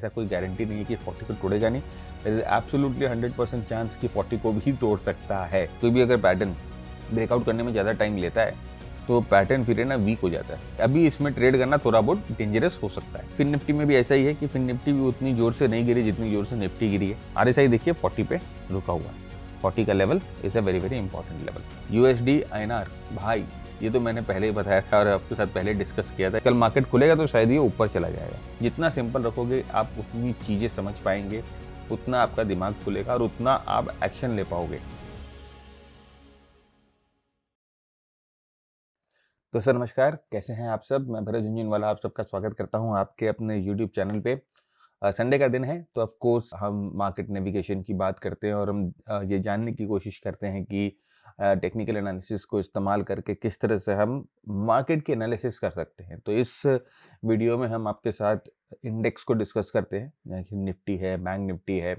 ऐसा कोई गारंटी नहीं है कि 40 को तोड़ेगा नहीं। देयर इज एब्सोल्युटली 100% चांस कि 40 को भी तोड़ सकता है। कोई भी अगर पैटर्न ब्रेकआउट करने में ज़्यादा टाइम लेता है तो पैटर्न फिर है ना वीक हो जाता है। अभी इसमें ट्रेड करना थोड़ा बहुत डेंजरस हो सकता है। फिर निफ्टी में भी ऐसा ही है कि फिर निफ्टी भी उतनी जोर से नहीं गिरी जितनी जोर से निफ्टी गिरी है। आरएसआई देखिए 40 पे रुका हुआ है। 40 का level is a very very important level. USD INR भाई ये तो मैंने पहले ही बताया था और आपके साथ पहले डिस्कस किया था। कल मार्केट खुलेगा तो शायद ये ऊपर चला जाएगा। जितना सिंपल रखोगे आप उतनी चीज़ें समझ पाएंगे, उतना आपका दिमाग खुलेगा और उतना आप एक्शन ले पाओगे। तो सर नमस्कार, कैसे हैं आप सब? मैं भरत झुंझुनवाला आप सबका स्वागत करता हूं आपके अपने यूट्यूब चैनल पे। संडे का दिन है तो ऑफ कोर्स हम मार्केट नेविगेशन की बात करते हैं और हम ये जानने की कोशिश करते हैं कि टेक्निकल एनालिसिस को इस्तेमाल करके किस तरह से हम मार्केट की एनालिसिस कर सकते हैं। तो इस वीडियो में हम आपके साथ इंडेक्स को डिस्कस करते हैं, जैसे निफ्टी है, बैंक निफ्टी है।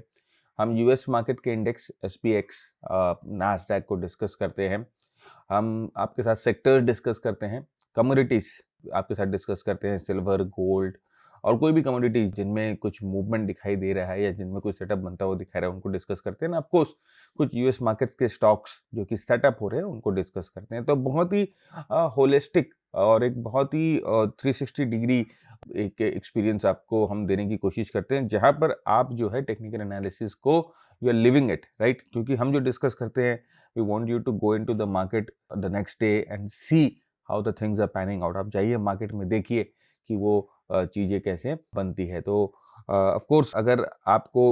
हम यूएस मार्केट के इंडेक्स एसपीएक्स, नास्डैक को डिस्कस करते हैं। हम आपके साथ सेक्टर डिस्कस करते हैं, कमोडिटीज आपके साथ डिस्कस करते हैं, सिल्वर, गोल्ड और कोई भी कमोडिटीज जिनमें कुछ मूवमेंट दिखाई दे रहा है या जिनमें कोई सेटअप बनता हुआ दिखा रहा है उनको डिस्कस करते हैं। ऑफकोर्स कुछ यूएस मार्केट्स के स्टॉक्स जो कि सेटअप हो रहे हैं उनको डिस्कस करते हैं। तो बहुत ही होलिस्टिक और एक बहुत ही 360 डिग्री एक एक्सपीरियंस आपको हम देने की कोशिश करते हैं, जहां पर आप जो है टेक्निकल एनालिसिस को you are living it, right? क्योंकि हम जो डिस्कस करते हैं we want you to go into the market the next day and see how the things are panning out. आप जाइए मार्केट में, देखिए कि वो चीज़ें कैसे बनती है। तो ऑफ कोर्स अगर आपको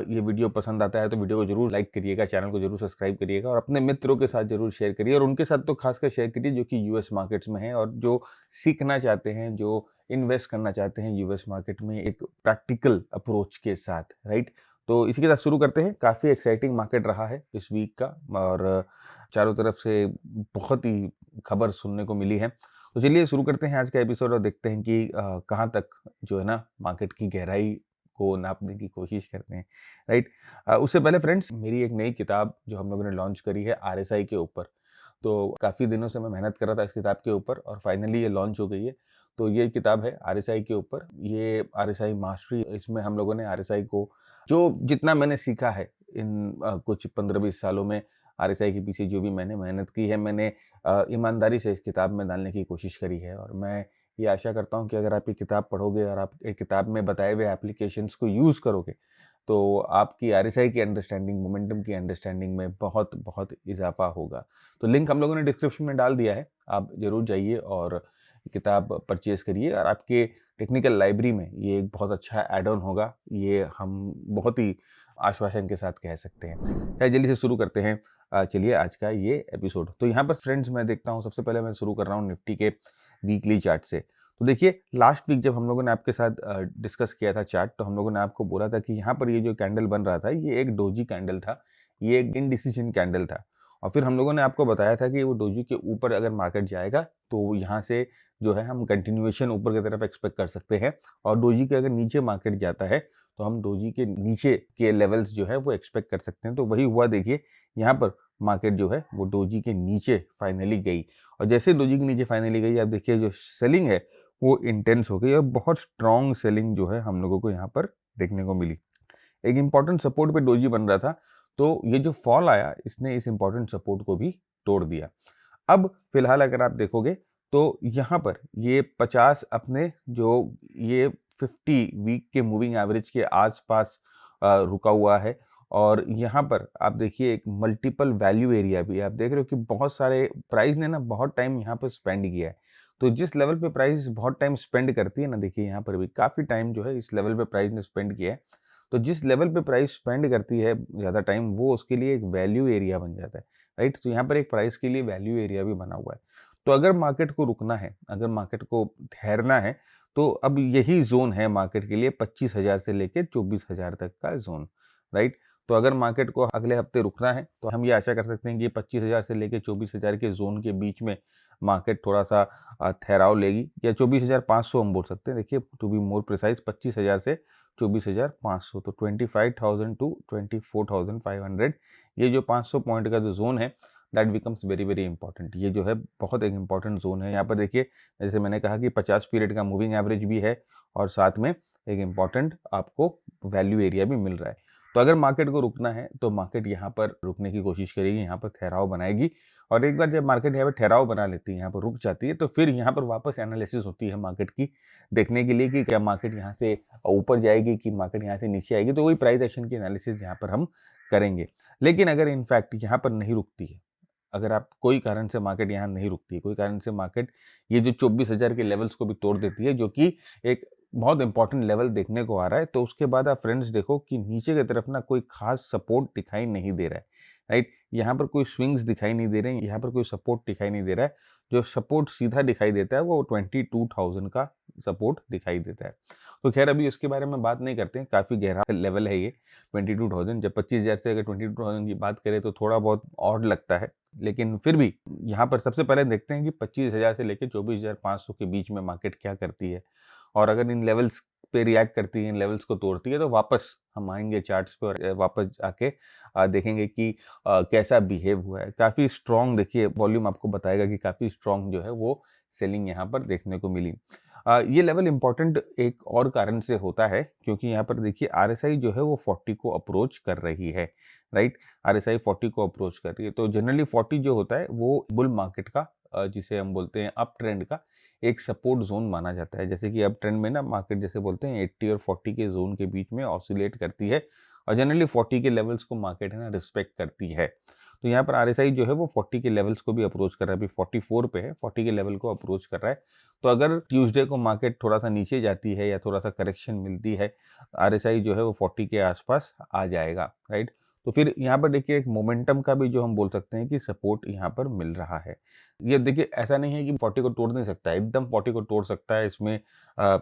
ये वीडियो पसंद आता है तो वीडियो को जरूर लाइक करिएगा, चैनल को जरूर सब्सक्राइब करिएगा और अपने मित्रों के साथ जरूर शेयर करिए और उनके साथ तो खासकर शेयर करिए जो कि यूएस मार्केट्स में हैं और जो सीखना चाहते हैं, जो इन्वेस्ट करना चाहते हैं यूएस मार्केट में एक प्रैक्टिकल अप्रोच के साथ, राइट? तो इसी के साथ शुरू करते हैं। काफ़ी एक्साइटिंग मार्केट रहा है इस वीक का और चारों तरफ से बहुत ही खबर सुनने को मिली है। तो चलिए शुरू करते हैं आज का एपिसोड और देखते हैं कि कहाँ तक जो है ना मार्केट की गहराई को नापने की कोशिश करते हैं, राइट? उससे पहले फ्रेंड्स, मेरी एक नई किताब जो हम लोगों ने लॉन्च करी है आरएसआई के ऊपर। तो काफ़ी दिनों से मैं मेहनत कर रहा था इस किताब के ऊपर और फाइनली ये लॉन्च हो गई है। तो ये किताब है आरएसआई के ऊपर, ये आरएसआई मास्टरी। इसमें हम लोगों ने आरएसआई को जो जितना मैंने सीखा है इन कुछ 15-20 सालों में आरएसआई के पीछे जो भी मैंने मेहनत की है, मैंने ईमानदारी से इस किताब में डालने की कोशिश करी है। और मैं ये आशा करता हूँ कि अगर आप ये किताब पढ़ोगे और आप एक किताब में बताए हुए एप्लीकेशंस को यूज़ करोगे तो आपकी आरएसआई की अंडरस्टैंडिंग, मोमेंटम की अंडरस्टैंडिंग में बहुत बहुत इजाफा होगा। तो लिंक हम लोगों ने डिस्क्रिप्शन में डाल दिया है, आप ज़रूर जाइए और किताब परचेज़ करिए और आपके टेक्निकल लाइब्रेरी में ये एक बहुत अच्छा ऐड ऑन होगा, ये हम बहुत ही आश्वासन के साथ कह सकते हैं। चलिए जल्दी से शुरू करते हैं। चलिए आज का ये एपिसोड। तो यहाँ पर फ्रेंड्स मैं देखता हूँ, सबसे पहले मैं शुरू कर रहा हूँ निफ्टी के वीकली चार्ट से। तो देखिए लास्ट वीक जब हम लोगों ने आपके साथ डिस्कस किया था चार्ट, तो हम लोगों ने आपको बोला था कि यहाँ पर ये जो कैंडल बन रहा था ये एक डोजी कैंडल था, ये एक इनडिसीजन कैंडल था। और फिर हम लोगों ने आपको बताया था कि वो डोजी के ऊपर अगर मार्केट जाएगा तो यहाँ से जो है हम कंटिन्यूएशन ऊपर की तरफ एक्सपेक्ट कर सकते हैं और डोजी के अगर नीचे मार्केट जाता है तो हम डोजी के नीचे के लेवल्स जो है वो एक्सपेक्ट कर सकते हैं। तो वही हुआ, देखिए यहाँ पर मार्केट जो है वो डोजी के नीचे फाइनली गई और जैसे डोजी के नीचे फाइनली गई आप देखिए जो सेलिंग है वो इंटेंस हो गई और बहुत स्ट्रॉन्ग सेलिंग जो है हम लोगों को यहाँ पर देखने को मिली। एक इम्पॉर्टेंट सपोर्ट पे डोजी बन रहा था, तो ये जो फॉल आया इसने इस इम्पॉर्टेंट सपोर्ट को भी तोड़ दिया। अब फिलहाल अगर आप देखोगे तो यहाँ पर ये 50 अपने जो ये 50 वीक के मूविंग एवरेज के आसपास रुका हुआ है और यहाँ पर आप देखिए एक मल्टीपल वैल्यू एरिया भी आप देख रहे हो कि बहुत सारे प्राइस ने ना बहुत टाइम यहाँ पर स्पेंड किया है। तो जिस लेवल पे प्राइस बहुत टाइम स्पेंड करती है ना, देखिए यहाँ पर भी काफ़ी टाइम जो है इस लेवल पे प्राइस ने स्पेंड किया है। तो जिस लेवल पे प्राइस स्पेंड करती है ज़्यादा टाइम, वो उसके लिए एक वैल्यू एरिया बन जाता है, राइट? तो यहाँ पर एक प्राइस के लिए वैल्यू एरिया भी बना हुआ है। तो अगर मार्केट को रुकना है, अगर मार्केट को ठहरना है तो अब यही जोन है मार्केट के लिए 25,000 से लेके 24,000 तक का जोन, राइट? तो अगर मार्केट को अगले हफ्ते रुकना है तो हम ये आशा कर सकते हैं कि 25,000 से लेके 24,000 के जोन के बीच में मार्केट थोड़ा सा ठहराव लेगी या 24,500 हम बोल सकते हैं। देखिए टू बी मोर प्रिसाइज 25,000 से 24,500, तो 25,000 टू 24,500, ये जो 500 पॉइंट का जो जोन है that becomes very very important. ये जो है बहुत एक इंपॉर्टेंट जोन है। यहाँ पर देखिए जैसे मैंने कहा कि 50 पीरियड का मूविंग एवरेज भी है और साथ में एक इम्पॉर्टेंट आपको वैल्यू एरिया भी मिल रहा है। तो अगर मार्केट को रुकना है तो मार्केट यहाँ पर रुकने की कोशिश करेगी, यहाँ पर ठहराव बनाएगी, और एक बार जब मार्केट यहाँ पर ठहराव बना लेती है, यहाँ पर रुक जाती है, तो फिर यहाँ पर वापस एनालिसिस होती है मार्केट की, देखने के लिए कि क्या मार्केट यहाँ से ऊपर जाएगी कि मार्केट यहाँ से नीचे आएगी। तो वही प्राइस एक्शन की एनालिसिस यहाँ पर हम करेंगे। लेकिन अगर इनफैक्ट यहाँ पर नहीं रुकती है, अगर आप कोई कारण से मार्केट यहाँ नहीं रुकती है, कोई कारण से मार्केट ये जो 24,000 के लेवल्स को भी तोड़ देती है, जो कि एक बहुत इंपॉर्टेंट लेवल देखने को आ रहा है, तो उसके बाद आप फ्रेंड्स देखो कि नीचे की तरफ ना कोई खास सपोर्ट दिखाई नहीं दे रहा है, राइट। यहाँ पर कोई स्विंग्स दिखाई नहीं दे रहे हैं, यहाँ पर कोई सपोर्ट दिखाई नहीं दे रहा है। जो सपोर्ट सीधा दिखाई देता है वो 22,000 का सपोर्ट दिखाई देता है। तो खैर अभी उसके बारे में बात नहीं करते हैं, काफ़ी गहरा लेवल है ये 22,000। जब 25,000 से अगर 22,000 की बात करें तो थोड़ा बहुत ऑड लगता है, लेकिन फिर भी यहाँ पर सबसे पहले देखते हैं कि 25,000 से लेकर 24,500 के बीच में मार्केट क्या करती है, और अगर इन लेवल्स पे रिएक्ट करती है, इन लेवल्स को तोड़ती है, तो वापस हम आएंगे चार्ट्स पे और वापस आके देखेंगे कि कैसा बिहेव हुआ है। काफ़ी स्ट्रॉन्ग, देखिए वॉल्यूम आपको बताएगा कि काफ़ी स्ट्रॉन्ग जो है वो सेलिंग यहाँ पर देखने को मिली। ये लेवल इंपॉर्टेंट एक और कारण से होता है, क्योंकि यहाँ पर देखिए आरएसआई जो है वो 40 को अप्रोच कर रही है, राइट। आरएसआई 40 को अप्रोच कर रही है, तो जनरली 40 जो होता है वो बुल मार्केट का जिसे हम बोलते हैं अप ट्रेंड का एक सपोर्ट जोन माना जाता है। जैसे कि अप ट्रेंड में ना मार्केट जैसे बोलते हैं 80 और 40 के जोन के बीच में ऑसिलेट करती है, और जनरली 40 के लेवल्स को मार्केट है ना रिस्पेक्ट करती है। तो यहाँ पर आरएसआई जो है वो 40 के लेवल्स को भी अप्रोच कर रहा है, अभी 44 पे है, 40 के लेवल को अप्रोच कर रहा है। तो अगर ट्यूसडे को मार्केट थोड़ा सा नीचे जाती है या थोड़ा सा करेक्शन मिलती है, आरएसआई जो है वो 40 के आसपास आ जाएगा, राइट। तो फिर यहाँ पर देखिए एक मोमेंटम का भी जो हम बोल सकते हैं कि सपोर्ट यहाँ पर मिल रहा है। ये देखिए ऐसा नहीं है कि 40 को तोड़ नहीं सकता है, एकदम 40 को तोड़ सकता है। इसमें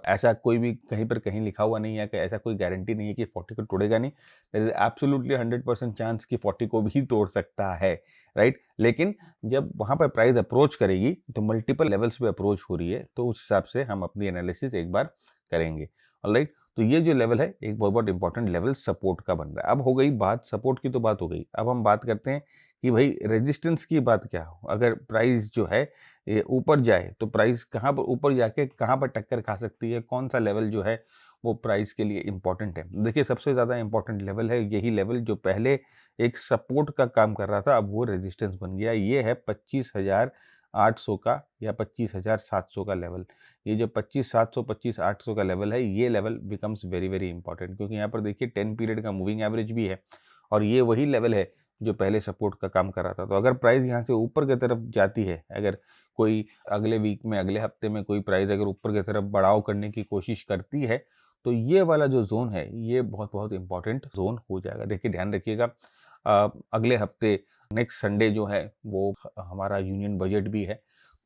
ऐसा कोई भी कहीं पर कहीं लिखा हुआ नहीं है कि ऐसा कोई गारंटी नहीं है कि 40 को तोड़ेगा नहीं। देयर इज एब्सोल्युटली 100% चांस कि 40 को भी तोड़ सकता है, राइट। लेकिन जब वहाँ पर प्राइस अप्रोच करेगी तो मल्टीपल लेवल्स पे अप्रोच हो रही है, तो उस हिसाब से हम अपनी एनालिसिस एक बार करेंगे, ऑलराइट। तो ये जो लेवल है एक बहुत बहुत इंपॉर्टेंट लेवल सपोर्ट का बन रहा है। अब हो गई बात सपोर्ट की, तो बात हो गई। अब हम बात करते हैं कि भाई रेजिस्टेंस की बात क्या हो। अगर प्राइस जो है ये ऊपर जाए तो प्राइस कहाँ पर ऊपर जाके कहाँ पर टक्कर खा सकती है, कौन सा लेवल जो है वो प्राइस के लिए इम्पोर्टेंट है। देखिए सबसे ज़्यादा इंपॉर्टेंट लेवल है यही लेवल जो पहले एक सपोर्ट का काम कर रहा था, अब वो रेजिस्टेंस बन गया। ये है 25,800 का या 25,700 का लेवल। ये जो 25,700 25,800 का लेवल है, ये level becomes very very important, क्योंकि यहाँ पर देखिए 10 पीरियड का मूविंग एवरेज भी है, और ये वही लेवल है जो पहले सपोर्ट का काम कर रहा था। तो अगर प्राइस यहाँ से ऊपर की तरफ जाती है, अगर कोई अगले वीक में अगले हफ्ते में कोई प्राइस अगर ऊपर की तरफ बढ़ाव करने की कोशिश करती है, तो ये वाला जो जोन है ये बहुत बहुत इंपॉर्टेंट जोन हो जाएगा। देखिए ध्यान रखिएगा, अगले हफ्ते नेक्स्ट संडे जो है वो हमारा यूनियन बजट भी है,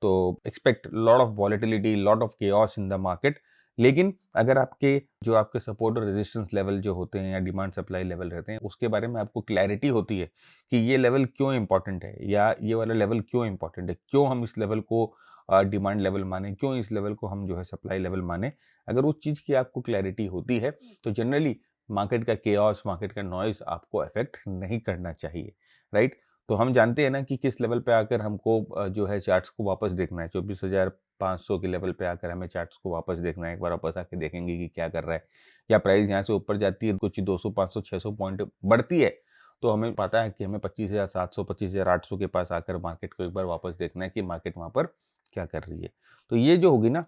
तो expect lot of volatility, lot of chaos in the market. लेकिन अगर आपके जो आपके सपोर्ट और रेजिस्टेंस लेवल जो होते हैं या डिमांड सप्लाई लेवल रहते हैं, उसके बारे में आपको क्लैरिटी होती है कि ये लेवल क्यों इंपॉर्टेंट है या ये वाला लेवल क्यों इंपॉर्टेंट है, क्यों हम इस लेवल को डिमांड लेवल माने, क्यों इस लेवल को हम जो है सप्लाई लेवल माने। अगर उस चीज़ की आपको क्लैरिटी होती है तो जनरली मार्केट का केओस, मार्केट का नॉइज़ आपको अफेक्ट नहीं करना चाहिए, राइट। तो हम जानते हैं ना कि किस लेवल पे आकर हमको जो है चार्ट्स को वापस देखना है। 24,500 के लेवल पे आकर हमें चार्ट्स को वापस देखना है। एक बार वापस आके देखेंगे कि क्या कर रहा है, या प्राइस यहाँ से ऊपर जाती है कुछ 200 500 600 पॉइंट बढ़ती है, तो हमें पता है कि हमें 25,700 25,800 के पास आकर मार्केट को एक बार वापस देखना है कि मार्केट वहाँ पर क्या कर रही है। तो ये जो होगी ना,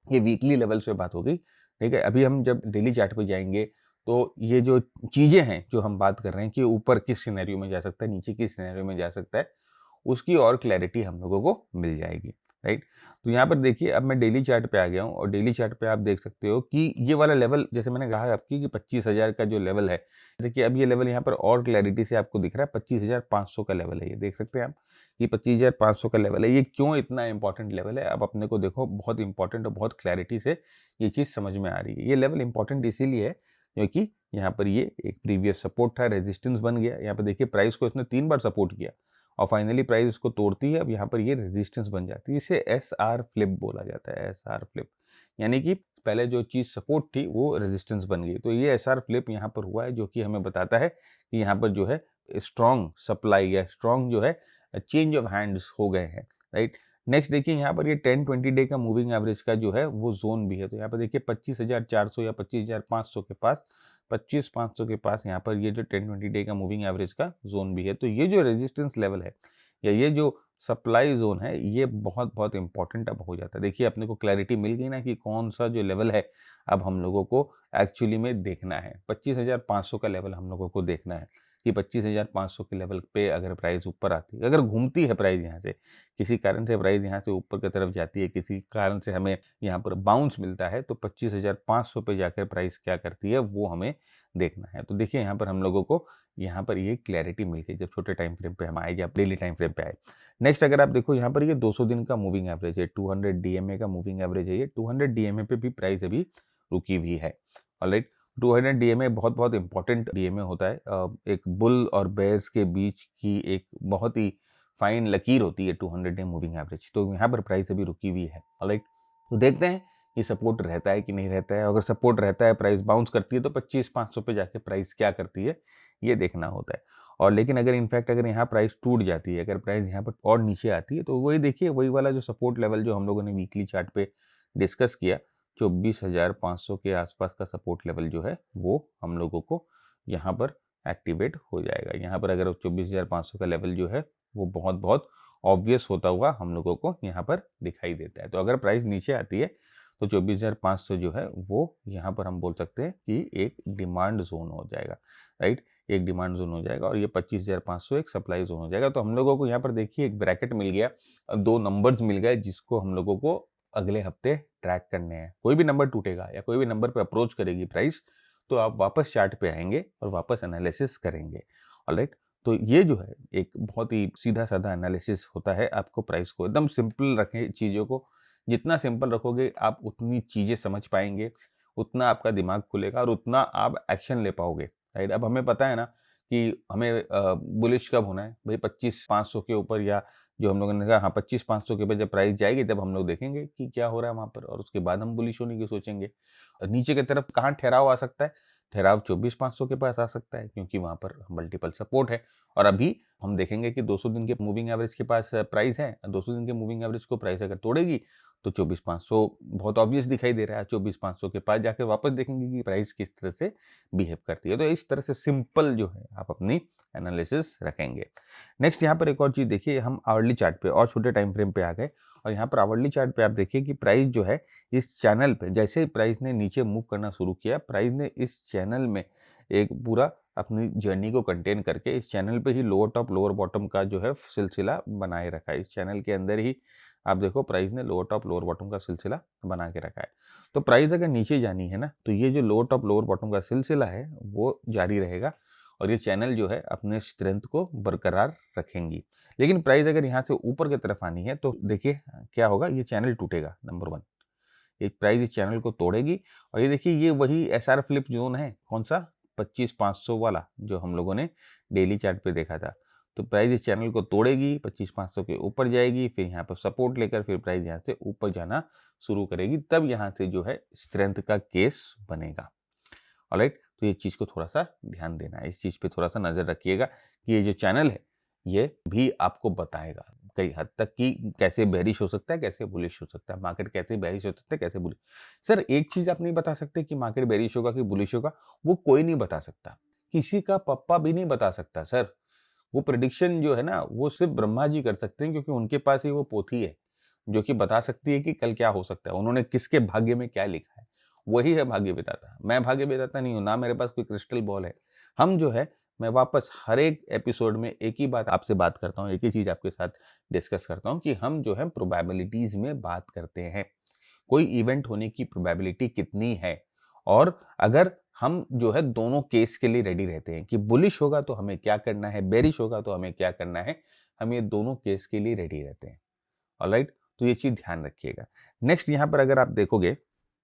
ये वीकली लेवल्स पे बात हो गई, ठीक है। अभी हम जब डेली चार्ट पे जाएंगे तो ये जो चीज़ें हैं जो हम बात कर रहे हैं कि ऊपर किस सिनेरियो में जा सकता है, नीचे किस सिनेरियो में जा सकता है, उसकी और क्लैरिटी हम लोगों को मिल जाएगी, राइट। तो यहाँ पर देखिए अब मैं डेली चार्ट पे आ गया हूँ, और डेली चार्ट पे आप देख सकते हो कि ये वाला लेवल जैसे मैंने कहा है आपकी कि 25,000 का जो लेवल है, देखिए अब ये लेवल यहाँ पर और क्लैरिटी से आपको दिख रहा है। 25,500 का लेवल है, ये देख सकते हैं आप, ये 25,500 का लेवल है। ये क्यों इतना इंपॉर्टेंट लेवल है, अब अपने को देखो बहुत इंपॉर्टेंट और बहुत क्लैरिटी से ये चीज़ समझ में आ रही है। ये लेवल इंपॉर्टेंट इसीलिए है क्योंकि यहाँ पर ये एक प्रीवियस सपोर्ट था, रेजिस्टेंस बन गया। यहाँ पर देखिए प्राइस को इसने 3 बार सपोर्ट किया और फाइनली प्राइस इसको तोड़ती है। अब यहाँ पर ये रेजिस्टेंस बन जाती है। इसे एसआर फ्लिप बोला जाता है, एसआर फ्लिप, यानी कि पहले जो चीज़ सपोर्ट थी वो रेजिस्टेंस बन गई। तो ये एसआर फ्लिप यहाँ पर हुआ है, जो कि हमें बताता है कि यहाँ पर जो है स्ट्रॉन्ग सप्लाई या स्ट्रॉन्ग जो है चेंज ऑफ हैंड्स हो गए हैं, राइट। नेक्स्ट देखिए यहाँ पर ये 10-20 डे का मूविंग एवरेज का जो है वो जोन भी है। तो यहाँ पर देखिए 25,400 या 25,500 के पास, 25,500 के पास यहाँ पर ये जो 10-20 डे का मूविंग एवरेज का जोन भी है। तो ये जो रेजिस्टेंस लेवल है या ये जो सप्लाई जोन है, ये बहुत बहुत इंपॉर्टेंट अब हो जाता है। देखिए अपने को क्लैरिटी मिल गई ना कि कौन सा जो लेवल है अब हम लोगों को एक्चुअली में देखना है। 25,500 का लेवल हम लोगों को देखना है कि 25,500 के लेवल पे अगर प्राइस ऊपर आती है, अगर घूमती है प्राइस यहाँ से, किसी कारण से प्राइस यहाँ से ऊपर की तरफ जाती है, किसी कारण से हमें यहाँ पर बाउंस मिलता है, तो 25,500 पे जाकर प्राइस क्या करती है वो हमें देखना है। तो देखिए यहाँ पर हम लोगों को यहाँ पर ये क्लैरिटी मिल गई जब छोटे टाइम फ्रेम पे हम आए या डेली टाइम फ्रेम पे आए। नेक्स्ट अगर आप देखो यहाँ पर ये 200 दिन का मूविंग एवरेज है, 200 डीएमए का मूविंग एवरेज है, ये 200 डीएमए पे भी प्राइस अभी रुकी हुई है। ऑलराइट, 200 डीएमए बहुत बहुत इंपॉर्टेंट डीएमए होता है। एक बुल और बेयर्स के बीच की एक बहुत ही फाइन लकीर होती है 200 डे मूविंग एवरेज। तो यहाँ पर प्राइस अभी रुकी हुई है। ऑलराइट, तो देखते हैं ये सपोर्ट रहता है कि नहीं रहता है। अगर सपोर्ट रहता है, प्राइस बाउंस करती है, तो 25,500 पे जाके प्राइस क्या करती है ये देखना होता है। और लेकिन अगर इनफैक्ट अगर यहाँ प्राइस टूट जाती है, अगर प्राइस यहाँ पर और नीचे आती है, तो वही देखिए वही वाला जो सपोर्ट लेवल जो हम लोगों ने वीकली चार्ट पे डिस्कस किया, 24,500 के आसपास का सपोर्ट लेवल जो है वो हम लोगों को यहाँ पर एक्टिवेट हो जाएगा। यहाँ पर अगर 24,500 का लेवल जो है वो बहुत बहुत ऑब्वियस होता हुआ हम लोगों को यहाँ पर दिखाई देता है। तो अगर प्राइस नीचे आती है तो 24,500 जो है वो यहाँ पर हम बोल सकते हैं कि एक डिमांड जोन हो जाएगा। राइट, एक डिमांड जोन हो जाएगा और ये 25,500 एक सप्लाई जोन हो जाएगा। तो हम लोगों को यहाँ पर देखिए एक ब्रैकेट मिल गया, दो नंबर्स मिल गए जिसको हम लोगों को अगले हफ्ते ट्रैक करने हैं। कोई भी नंबर टूटेगा या कोई भी नंबर पे अप्रोच करेगी प्राइस, तो आप वापस चार्ट पे आएंगे और वापस एनालिसिस करेंगे। ऑलराइट, तो ये जो है एक बहुत ही सीधा साधा एनालिसिस होता है। आपको प्राइस को एकदम सिंपल रखें, चीज़ों को जितना सिंपल रखोगे आप उतनी चीज़ें समझ पाएंगे, उतना आपका दिमाग खुलेगा और उतना आप एक्शन ले पाओगे। राइट, अब हमें पता है ना कि हमें बुलिश कब होना है भाई, 25,500 के ऊपर, या जो हम लोगों ने कहा हाँ 25,500 के ऊपर जब प्राइस जाएगी तब हम लोग देखेंगे कि क्या हो रहा है वहाँ पर, और उसके बाद हम बुलिश होने की सोचेंगे। और नीचे की तरफ कहाँ ठहराव आ सकता है, ठहराव 24,500 के पास आ सकता है, क्योंकि वहाँ पर मल्टीपल सपोर्ट है। और अभी हम देखेंगे कि 200 दिन के मूविंग एवरेज के पास प्राइस है, 200 दिन के मूविंग एवरेज को प्राइस अगर तोड़ेगी तो 24,500 बहुत ऑब्वियस दिखाई दे रहा है। 24,500 के पास जाकर वापस देखेंगे कि प्राइस किस तरह से बिहेव करती है। तो इस तरह से सिंपल जो है आप अपनी एनालिसिस रखेंगे। नेक्स्ट यहाँ पर एक और चीज़ देखिए, हम आवरली चार्ट पे और छोटे टाइम फ्रेम पे आ गए, और यहाँ पर आवरली चार्ट पे आप देखिए कि प्राइस जो है इस चैनल पे, जैसे ही प्राइस ने नीचे मूव करना शुरू किया, प्राइस ने इस चैनल में एक पूरा अपनी जर्नी को कंटेन करके इस चैनल पे ही लोअर टॉप लोअर बॉटम का जो है सिलसिला बनाए रखा है। इस चैनल के अंदर ही आप देखो प्राइस ने लोअर टॉप लोअर बॉटम का सिलसिला बना के रखा है। तो प्राइस अगर नीचे जानी है ना, तो ये जो लोअर टॉप लोअर बॉटम का सिलसिला है वो जारी रहेगा और ये चैनल जो है अपने स्ट्रेंथ को बरकरार रखेंगी। लेकिन प्राइस अगर यहाँ से ऊपर की तरफ आनी है तो देखिए क्या होगा, ये चैनल टूटेगा। नंबर 1, ये प्राइस इस चैनल को तोड़ेगी और ये देखिए ये वही एसआर फ्लिप जोन है, कौन सा, 25,500 वाला जो हम लोगों ने डेली चार्ट पे देखा था। तो प्राइस इस चैनल को तोड़ेगी, 25,500 के ऊपर जाएगी, फिर यहाँ पर सपोर्ट लेकर फिर प्राइस यहाँ से ऊपर जाना शुरू करेगी, तब यहाँ से जो है स्ट्रेंथ का केस बनेगा। ऑलराइट, तो ये चीज़ को थोड़ा सा ध्यान देना है, इस चीज़ पे थोड़ा सा नज़र रखिएगा कि ये जो चैनल है ये भी आपको बताएगा कई हद तक कि कैसे बेरिश हो सकता है, कैसे बुलिश हो सकता है, मार्केट कैसे बेरिश हो सकता है, कैसे बुलिश। सर एक चीज़ आप नहीं बता सकते कि मार्केट बेरिश होगा कि बुलिश होगा, वो कोई नहीं बता सकता, किसी का पप्पा भी नहीं बता सकता सर। वो प्रेडिक्शन जो है ना वो सिर्फ ब्रह्मा जी कर सकते हैं, क्योंकि उनके पास ही वो पोथी है जो कि बता सकती है कि कल क्या हो सकता है, उन्होंने किसके भाग्य में क्या लिखा है, वही है भाग्य विधाता। मैं भाग्य विधाता नहीं हूँ, ना मेरे पास कोई क्रिस्टल बॉल है। हम जो है, मैं वापस हर एक एपिसोड में एक ही बात आपसे बात करता हूँ, एक ही चीज़ आपके साथ डिस्कस करता हूँ कि हम जो है प्रोबेबिलिटीज़ में बात करते हैं, कोई इवेंट होने की प्रोबेबिलिटी कितनी है, और अगर हम जो है दोनों केस के लिए रेडी रहते हैं कि बुलिश होगा तो हमें क्या करना है, बेरिश होगा तो हमें क्या करना है, हम ये दोनों केस के लिए रेडी रहते हैं। ऑलराइट, तो ये चीज़ ध्यान रखिएगा। नेक्स्ट यहाँ पर अगर आप देखोगे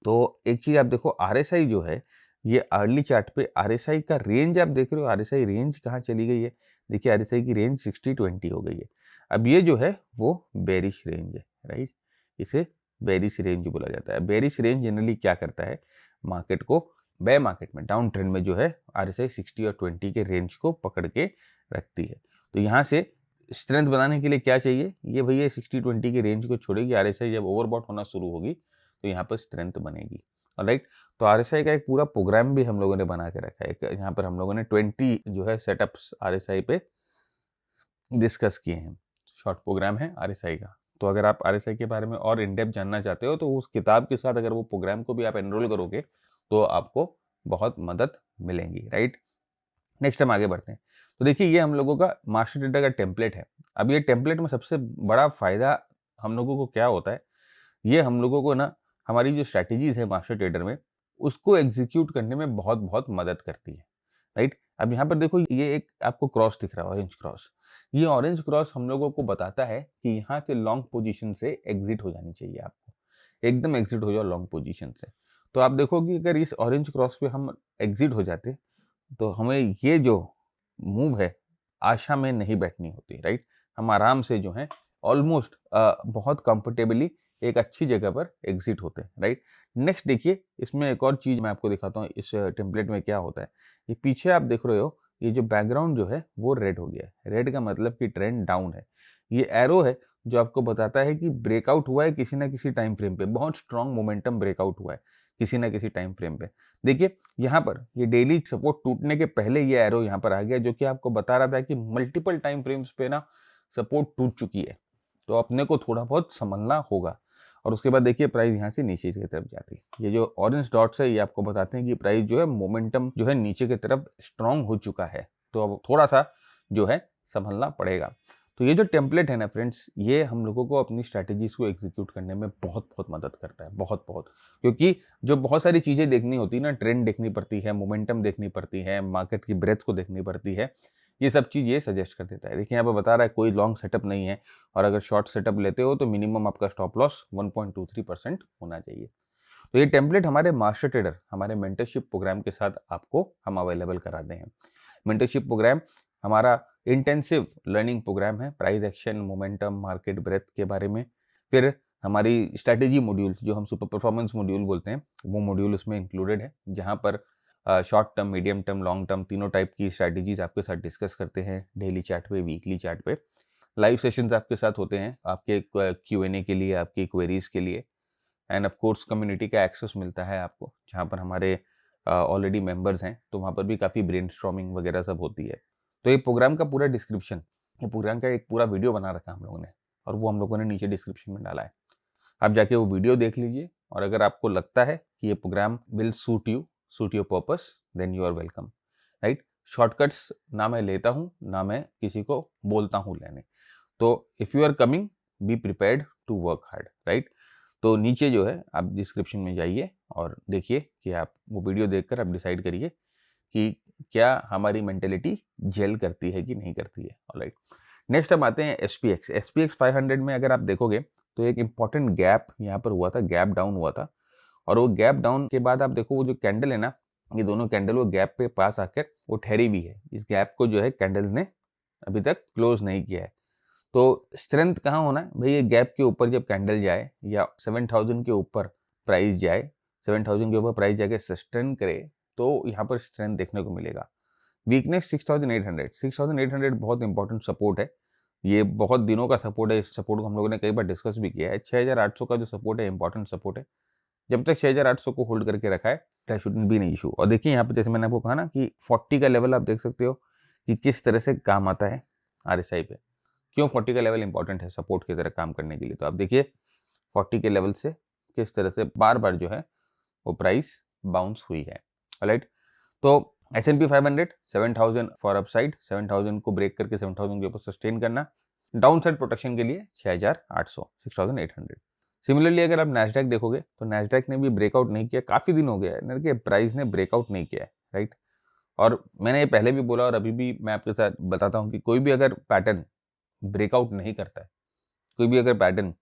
तो एक चीज़ आप देखो, आरएसआई जो है ये अर्ली चार्ट पे आरएसआई का रेंज आप देख रहे हो, आरएसआई रेंज कहाँ चली गई है, देखिए आरएसआई की रेंज 60-20 हो गई है। अब ये जो है वो बेरिश रेंज है। राइट, इसे बेरिश रेंज बोला जाता है। बेरिश रेंज जनरली क्या करता है, मार्केट को बेयर मार्केट में, डाउन ट्रेंड में जो है आरएसआई 60 और 20 के रेंज को पकड़ के रखती है। तो यहाँ से स्ट्रेंथ बनाने के लिए क्या चाहिए, ये भैया 60-20 की रेंज को छोड़ेगी। आरएसआई जब ओवरबॉट होना शुरू होगी तो यहाँ पर स्ट्रेंथ बनेगी। ऑलराइट, तो आरएसआई का एक पूरा प्रोग्राम भी हम लोगों ने बना के रखा है। यहाँ पर हम लोगों ने 20 जो है सेटअप्स आरएसआई पे डिस्कस किए हैं। शॉर्ट प्रोग्राम है आरएसआई का। तो अगर आप आरएसआई के बारे में और इन डेप्थ जानना चाहते हो तो उस किताब के साथ अगर वो प्रोग्राम को भी आप एनरोल करोगे तो आपको बहुत मदद मिलेंगी। राइट, नेक्स्ट हम आगे बढ़ते हैं। तो देखिए ये हम लोगों का मास्टर ट्रेडर का टेम्पलेट है। अब ये टेम्पलेट में सबसे बड़ा फायदा हम लोगों को क्या होता है, ये हम लोगों को ना हमारी जो स्ट्रैटेजीज है मास्टर ट्रेडर में उसको एग्जीक्यूट करने में बहुत बहुत मदद करती है। राइट, अब यहाँ पर देखो ये एक आपको क्रॉस दिख रहा है, ऑरेंज क्रॉस। ये ऑरेंज क्रॉस हम लोगों को बताता है कि यहाँ से लॉन्ग पोजीशन से एग्जिट हो जानी चाहिए आपको। एकदम एग्जिट हो जाओ लॉन्ग पोजीशन से। तो आप देखो कि अगर इस ऑरेंज क्रॉस पे हम एग्जिट हो जाते तो हमें ये जो मूव है आशा में नहीं बैठनी होती। राइट, हम आराम से जो है ऑलमोस्ट बहुत कंफर्टेबली एक अच्छी जगह पर एग्जिट होते हैं। राइट, नेक्स्ट देखिए इसमें एक और चीज मैं आपको दिखाता हूँ इस टेम्पलेट में क्या होता है। ये पीछे आप देख रहे हो, ये जो बैकग्राउंड जो है वो रेड हो गया है। रेड का मतलब कि ट्रेंड डाउन है। ये एरो है जो आपको बताता है कि ब्रेकआउट हुआ है किसी ना किसी टाइम फ्रेम पे, बहुत स्ट्रॉन्ग मोमेंटम ब्रेकआउट हुआ है किसी ना किसी टाइम फ्रेम पे। देखिए यहाँ पर ये डेली सपोर्ट टूटने के पहले ये एरो यहाँ पर आ गया, जो कि आपको बता रहा था कि मल्टीपल टाइम फ्रेम्स पे ना सपोर्ट टूट चुकी है। तो अपने को थोड़ा बहुत समझना होगा। और उसके बाद देखिए प्राइस यहाँ से नीचे की तरफ जाती है। ये जो ऑरेंज डॉट्स है ये आपको बताते हैं कि प्राइस जो है मोमेंटम जो है नीचे की तरफ स्ट्रांग हो चुका है। तो अब थोड़ा सा जो है संभलना पड़ेगा। तो ये जो टेम्पलेट है ना फ्रेंड्स, ये हम लोगों को अपनी स्ट्रैटेजीज को एग्जीक्यूट करने में बहुत बहुत मदद करता है, बहुत बहुत। क्योंकि जो बहुत सारी चीज़ें देखनी होती है ना, ट्रेंड देखनी पड़ती है, मोमेंटम देखनी पड़ती है, मार्केट की ब्रेथ को देखनी पड़ती है, ये सब चीज़ ये सजेस्ट कर देता है। देखिए यहाँ पर बता रहा है कोई लॉन्ग सेटअप नहीं है, और अगर शॉर्ट सेटअप लेते हो तो मिनिमम आपका स्टॉप लॉस 1.23% होना चाहिए। तो ये टेम्पलेट हमारे मास्टर ट्रेडर, हमारे मेंटरशिप प्रोग्राम के साथ आपको हम अवेलेबल कराते हैं। मेंटरशिप प्रोग्राम हमारा इंटेंसिव लर्निंग प्रोग्राम है, price action, momentum, market breath के बारे में। फिर हमारी स्ट्रैटेजी मॉड्यूल जो हम सुपर परफॉर्मेंस मॉड्यूल बोलते हैं, वो मॉड्यूल उसमें इंक्लूडेड है, जहाँ पर short term, medium term, long term तीनों टाइप की स्ट्रैटेजीज आपके साथ डिस्कस करते हैं, डेली चार्ट पे, वीकली चार्ट पे। लाइव सेशंस आपके साथ होते हैं, आपके Q&A के लिए, आपकी क्वेरीज के लिए। एंड ऑफ कोर्स कम्युनिटी का एक्सेस मिलता है आपको, जहाँ पर हमारे ऑलरेडी मेंबर्स हैं, तो वहाँ पर भी काफ़ी ब्रेनस्टॉर्मिंग वगैरह सब होती है। तो ये प्रोग्राम का पूरा डिस्क्रिप्शन, ये प्रोग्राम का एक पूरा वीडियो बना रखा है हम लोगों ने, और वो हम लोगों ने नीचे डिस्क्रिप्शन में डाला है। आप जाके वो वीडियो देख लीजिए, और अगर आपको लगता है कि ये program will suit you, suit your purpose, then you are welcome. Right, shortcuts ना मैं लेता हूँ, ना मैं किसी को बोलता हूँ लेने। तो if you are coming, be prepared to work hard. Right, तो नीचे जो है आप डिस्क्रिप्शन में जाइए और देखिए कि आप वो वीडियो देखकर आप डिसाइड करिए कि क्या हमारी मेंटेलिटी जेल करती है कि नहीं करती है। ऑलराइट, नेक्स्ट हम आते हैं SPX 500 में। अगर आप देखोगे तो एक इंपॉर्टेंट गैप यहाँ पर हुआ था, गैप डाउन हुआ था, और वो गैप डाउन के बाद आप देखो वो जो कैंडल है ना, ये दोनों कैंडल वो गैप पे पास आकर वो ठहरी भी है। इस गैप को जो है कैंडल्स ने अभी तक क्लोज नहीं किया है। तो स्ट्रेंथ कहाँ होना है भाई, ये गैप के ऊपर जब कैंडल जाए या 7000 के ऊपर प्राइस जाए, 7000 के ऊपर प्राइस जाके सस्टेन करे, तो यहाँ पर स्ट्रेंथ देखने को मिलेगा। वीकनेस 6800 बहुत इंपॉर्टेंट सपोर्ट है, ये बहुत दिनों का सपोर्ट है। इस सपोर्ट को हम लोगों ने कई बार डिस्कस भी किया है। 6800 का जो सपोर्ट है इंपॉर्टेंट सपोर्ट है। जब तक 6800 को होल्ड करके रखा है, there shouldn't be an issue. और देखिए यहाँ पे जैसे मैंने आपको कहा ना कि 40 का लेवल आप देख सकते हो कि किस तरह से काम आता है RSI पे। क्यों 40 का लेवल इंपॉर्टेंट है सपोर्ट की तरह काम करने के लिए, तो आप देखिए 40 के लेवल से किस तरह से बार बार जो है वो प्राइस बाउंस हुई है। ऑलराइट, तो S&P 500 7000 फॉर अपसाइड, 7000 को ब्रेक करके 7000 के ऊपर सस्टेन करना। डाउन साइड प्रोटेक्शन के लिए 6800, 6800। सिमिलरली अगर आप नैस्डैक देखोगे तो नैस्डैक ने भी ब्रेकआउट नहीं किया, काफ़ी दिन हो गया है कि प्राइस ने ब्रेकआउट नहीं किया है। राइट, और मैंने ये पहले भी बोला और अभी भी मैं आपके साथ बताता हूँ कि कोई भी अगर पैटर्न ब्रेकआउट नहीं करता है, कोई भी अगर पैटर्न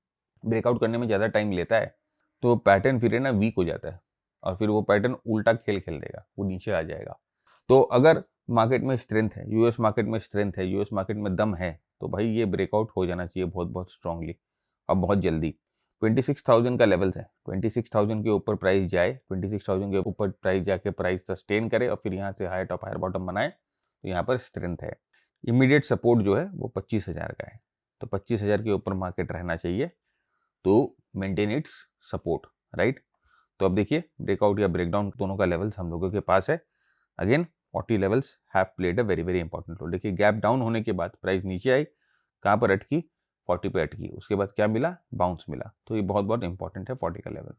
ब्रेकआउट करने में ज़्यादा टाइम लेता है, तो पैटर्न फिर है ना वीक हो जाता है, और फिर वो पैटर्न उल्टा खेल खेल देगा, वो नीचे आ जाएगा। तो अगर मार्केट में स्ट्रेंथ है, यूएस मार्केट में स्ट्रेंथ है, यूएस मार्केट में दम है, तो भाई ये ब्रेकआउट हो जाना चाहिए बहुत बहुत स्ट्रांगली और बहुत जल्दी। 26,000 का लेवल्स है, 26,000 के ऊपर प्राइस जाए, 26,000 के ऊपर प्राइस जाके प्राइस सस्टेन करे और फिर यहाँ से हायर टॉप हायर बॉटम बनाए, तो यहाँ पर स्ट्रेंथ है। इमीडिएट सपोर्ट जो है वो 25,000 का है, तो 25,000 के ऊपर मार्केट रहना चाहिए तो मेंटेन इट्स सपोर्ट, राइट। तो अब देखिए ब्रेकआउट या ब्रेकडाउन दोनों का लेवल्स हम लोगों के पास है। Again 40 levels have played a very very important role. देखिए गैप डाउन होने के बाद प्राइस नीचे आई, कहाँ पर अटकी, 40 पे अटकी, उसके बाद क्या मिला, बाउंस मिला, तो ये बहुत बहुत इंपॉर्टेंट है 40 का लेवल।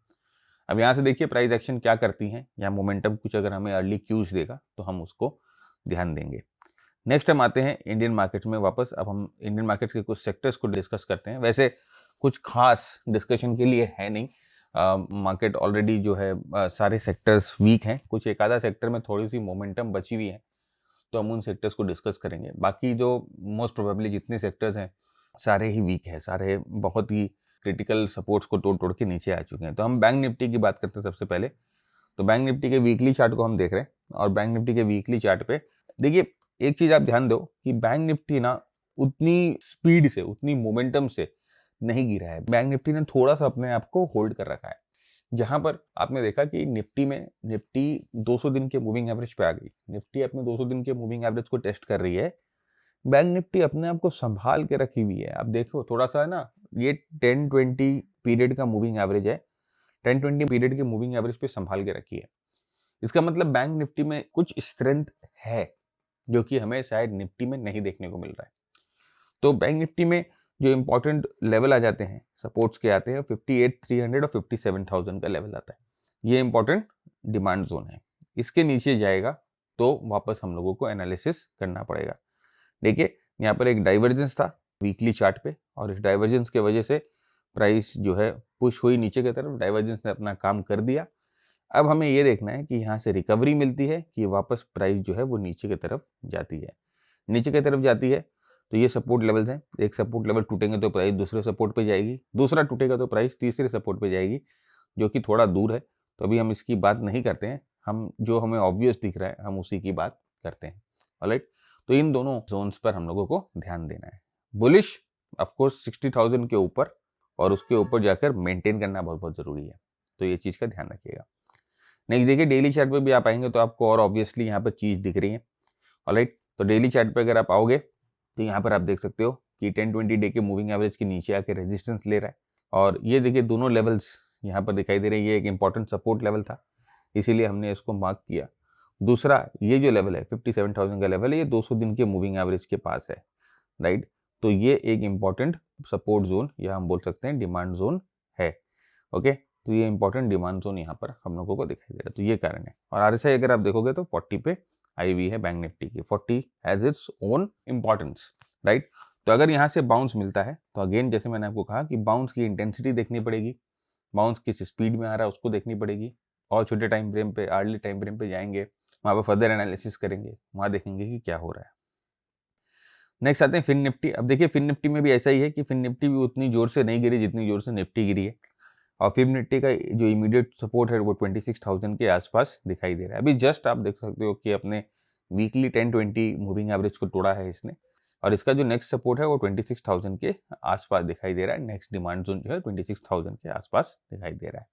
अब यहाँ से देखिए प्राइस एक्शन क्या करती है, या मोमेंटम कुछ अगर हमें अर्ली क्यूज देगा तो हम उसको ध्यान देंगे। नेक्स्ट हम आते हैं इंडियन मार्केट में वापस। अब हम इंडियन मार्केट के कुछ सेक्टर्स को डिस्कस करते हैं। वैसे कुछ खास डिस्कशन के लिए है नहीं, मार्केट ऑलरेडी जो है सारे सेक्टर्स वीक हैं, कुछ एक आधा सेक्टर में थोड़ी सी मोमेंटम बची हुई है, तो हम उन सेक्टर्स को डिस्कस करेंगे। बाकी जो मोस्ट प्रोबेबली जितने सेक्टर्स हैं सारे ही वीक है, सारे बहुत ही क्रिटिकल सपोर्ट्स को तोड़ तोड़ के नीचे आ चुके हैं। तो हम बैंक निफ्टी की बात करते हैं सबसे पहले। तो बैंक निफ्टी के वीकली चार्ट को हम देख रहे हैं, और बैंक निफ्टी के वीकली चार्ट पे देखिए एक चीज आप ध्यान दो कि बैंक निफ्टी ना उतनी स्पीड से, उतनी मोमेंटम से नहीं गिरा है। बैंक निफ्टी ने थोड़ा सा अपने आप को होल्ड कर रखा है। जहां पर आपने देखा कि निफ्टी 200 दिन के मूविंग एवरेज पे आ गई, निफ्टी अपने 200 दिन के मूविंग एवरेज को टेस्ट कर रही है, बैंक निफ्टी अपने आप को संभाल के रखी हुई है। आप देखो थोड़ा सा ना, ये 10-20 पीरियड का मूविंग एवरेज है, 10-20 पीरियड के मूविंग एवरेज पे संभाल के रखी है। इसका मतलब बैंक निफ्टी में कुछ स्ट्रेंथ है जो कि हमें शायद निफ्टी में नहीं देखने को मिल रहा है। तो बैंक निफ्टी में जो इंपॉर्टेंट लेवल आ जाते हैं, सपोर्ट्स के आते हैं, 58,300 और 57,000 का लेवल आता है। ये इंपॉर्टेंट डिमांड जोन है। इसके नीचे जाएगा तो वापस हम लोगों को एनालिसिस करना पड़ेगा। देखिए यहाँ पर एक डाइवर्जेंस था वीकली चार्ट पे, और इस डाइवर्जेंस की वजह से प्राइस जो है पुश हुई नीचे की तरफ, डाइवर्जेंस ने अपना काम कर दिया। अब हमें ये देखना है कि यहाँ से रिकवरी मिलती है कि वापस प्राइस जो है वो नीचे की तरफ जाती है। नीचे की तरफ जाती है तो ये सपोर्ट लेवल्स हैं, एक सपोर्ट लेवल टूटेंगे तो प्राइस दूसरे सपोर्ट पे जाएगी, दूसरा टूटेगा तो प्राइस तीसरे सपोर्ट पे जाएगी, जो कि थोड़ा दूर है। तो अभी हम इसकी बात नहीं करते हैं, हम जो हमें ऑब्वियस दिख रहा है हम उसी की बात करते हैं। ऑलराइट, तो इन दोनों जोन्स पर हम लोगों को ध्यान देना है। बुलिश ऑफकोर्स 60,000 के ऊपर, और उसके ऊपर जाकर मेंटेन करना बहुत बहुत जरूरी है, तो ये चीज़ का ध्यान रखिएगा। नेक्स्ट देखिए डेली चार्ट पे भी आप आएंगे तो आपको और ऑब्वियसली यहाँ पर चीज़ दिख रही है। ऑलराइट, तो डेली चार्ट पे अगर आप आओगे तो यहाँ पर आप देख सकते हो कि 10-20 डे के मूविंग एवरेज के नीचे आके रेजिस्टेंस ले रहा है, और ये देखिए दोनों लेवल्स यहाँ पर दिखाई दे रहे हैं। ये एक इंपॉर्टेंट सपोर्ट लेवल था, इसीलिए हमने इसको मार्क किया। दूसरा ये जो लेवल है 57,000 का लेवल है, ये 200 दिन के मूविंग एवरेज के पास है, राइट। तो ये एक इंपॉर्टेंट सपोर्ट जोन या हम बोल सकते हैं डिमांड जोन है। ओके, तो ये इंपॉर्टेंट डिमांड जोन यहाँ पर हम लोगों को दिखाई दे रहा है, तो ये कारण है। और आरएसआई अगर आप देखोगे तो 40 पे आई हुई है बैंक निफ्टी की, 40 has its own importance, right. तो अगर यहाँ से बाउंस मिलता है तो अगेन जैसे मैंने आपको कहा कि बाउंस की इंटेंसिटी देखनी पड़ेगी, बाउंस किस स्पीड में आ रहा है उसको देखनी पड़ेगी, और छोटे टाइम फ्रेम पे, अर्ली टाइम फ्रेम पे जाएंगे, वहाँ पर फर्दर एनालिसिस करेंगे, वहाँ देखेंगे कि क्या हो रहा है। नेक्स्ट आते हैं फिन निफ्टी। अब देखिए फिन निफ्टी में भी ऐसा ही है कि फिन निफ्टी भी उतनी जोर से नहीं गिरी जितनी जोर से निफ्टी गिरी है, और फिन निफ्टी का जो इमीडिएट सपोर्ट है वो 26,000 के आसपास दिखाई दे रहा है। अभी जस्ट आप देख सकते हो कि अपने वीकली 10-20 मूविंग एवरेज को तोड़ा है इसने, और इसका जो नेक्स्ट सपोर्ट है वो 26,000 के आसपास दिखाई दे रहा है। नेक्स्ट डिमांड जोन जो है 26,000 के आसपास दिखाई दे रहा है।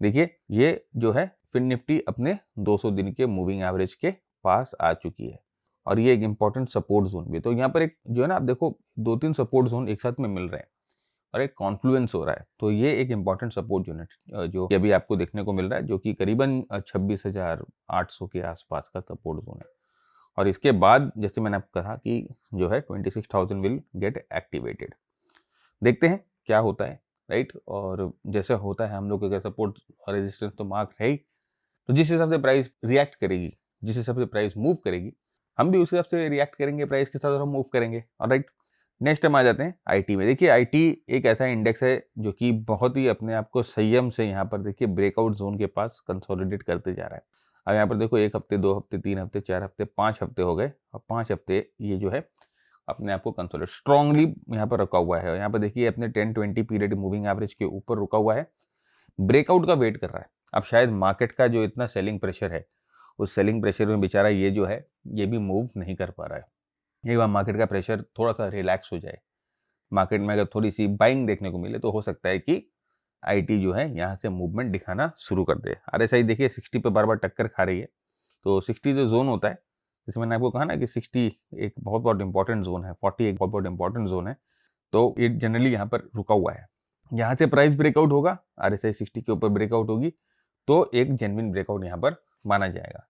देखिए ये जो है फिन निफ्टी अपने 200 दिन के मूविंग एवरेज के पास आ चुकी है, और ये एक इंपॉर्टेंट सपोर्ट जोन भी। तो यहाँ पर एक जो है ना, आप देखो 2-3 सपोर्ट जोन एक साथ में मिल रहे हैं और एक कॉन्फ्लुएंस हो रहा है, तो ये एक इंपॉर्टेंट सपोर्ट जोन है जो अभी आपको देखने को मिल रहा है, जो कि करीबन 26,800 के आसपास का सपोर्ट जोन है। और इसके बाद जैसे मैंने आपको कहा कि जो है 26,000 विल गेट एक्टिवेटेड। देखते हैं क्या होता है, राइट। और जैसे होता है हम लोग अगर सपोर्ट और रेजिस्टेंस तो मार्क है ही, तो जिस हिसाब से प्राइस रिएक्ट करेगी, जिस हिसाब से प्राइस मूव करेगी, हम भी उस हिसाब से रिएक्ट करेंगे प्राइस के साथ और हम मूव करेंगे। ऑलराइट, नेक्स्ट हम आ जाते हैं आईटी में। देखिए आईटी एक ऐसा इंडेक्स है जो कि बहुत ही अपने आप को संयम से यहाँ पर देखिए ब्रेकआउट जोन के पास कंसोलिडेट करते जा रहा है। अब यहाँ पर देखो 1 हफ्ते, 2 हफ्ते, 3 हफ्ते, 4 हफ्ते, 5 हफ्ते हो गए, और 5 हफ्ते ये जो है अपने आप को कंसोलिडेट स्ट्रांगली यहाँ पर रुका हुआ है। यहाँ पर देखिए अपने 10-20 पीरियड मूविंग एवरेज के ऊपर रुका हुआ है, ब्रेकआउट का वेट कर रहा है। अब शायद मार्केट का जो इतना सेलिंग प्रेशर है, उस सेलिंग प्रेशर में बेचारा ये जो है ये भी मूव नहीं कर पा रहा है। एक बार मार्केट का प्रेशर थोड़ा सा रिलैक्स हो जाए, मार्केट में अगर थोड़ी सी बाइंग देखने को मिले, तो हो सकता है कि आईटी जो है यहाँ से मूवमेंट दिखाना शुरू कर दे। आरएसआई देखिए 60 पे बार बार टक्कर खा रही है, तो 60 जो जोन होता है, जैसे मैंने आपको कहा ना कि 60 एक बहुत बहुत इंपॉर्टेंट जोन है, 40 एक बहुत बहुत इंपॉर्टेंट जोन है, तो ये जनरली यहाँ पर रुका हुआ है। यहाँ से प्राइस ब्रेकआउट होगा, RSI 60 के ऊपर ब्रेकआउट होगी तो एक जेन्युइन ब्रेकआउट यहाँ पर माना जाएगा।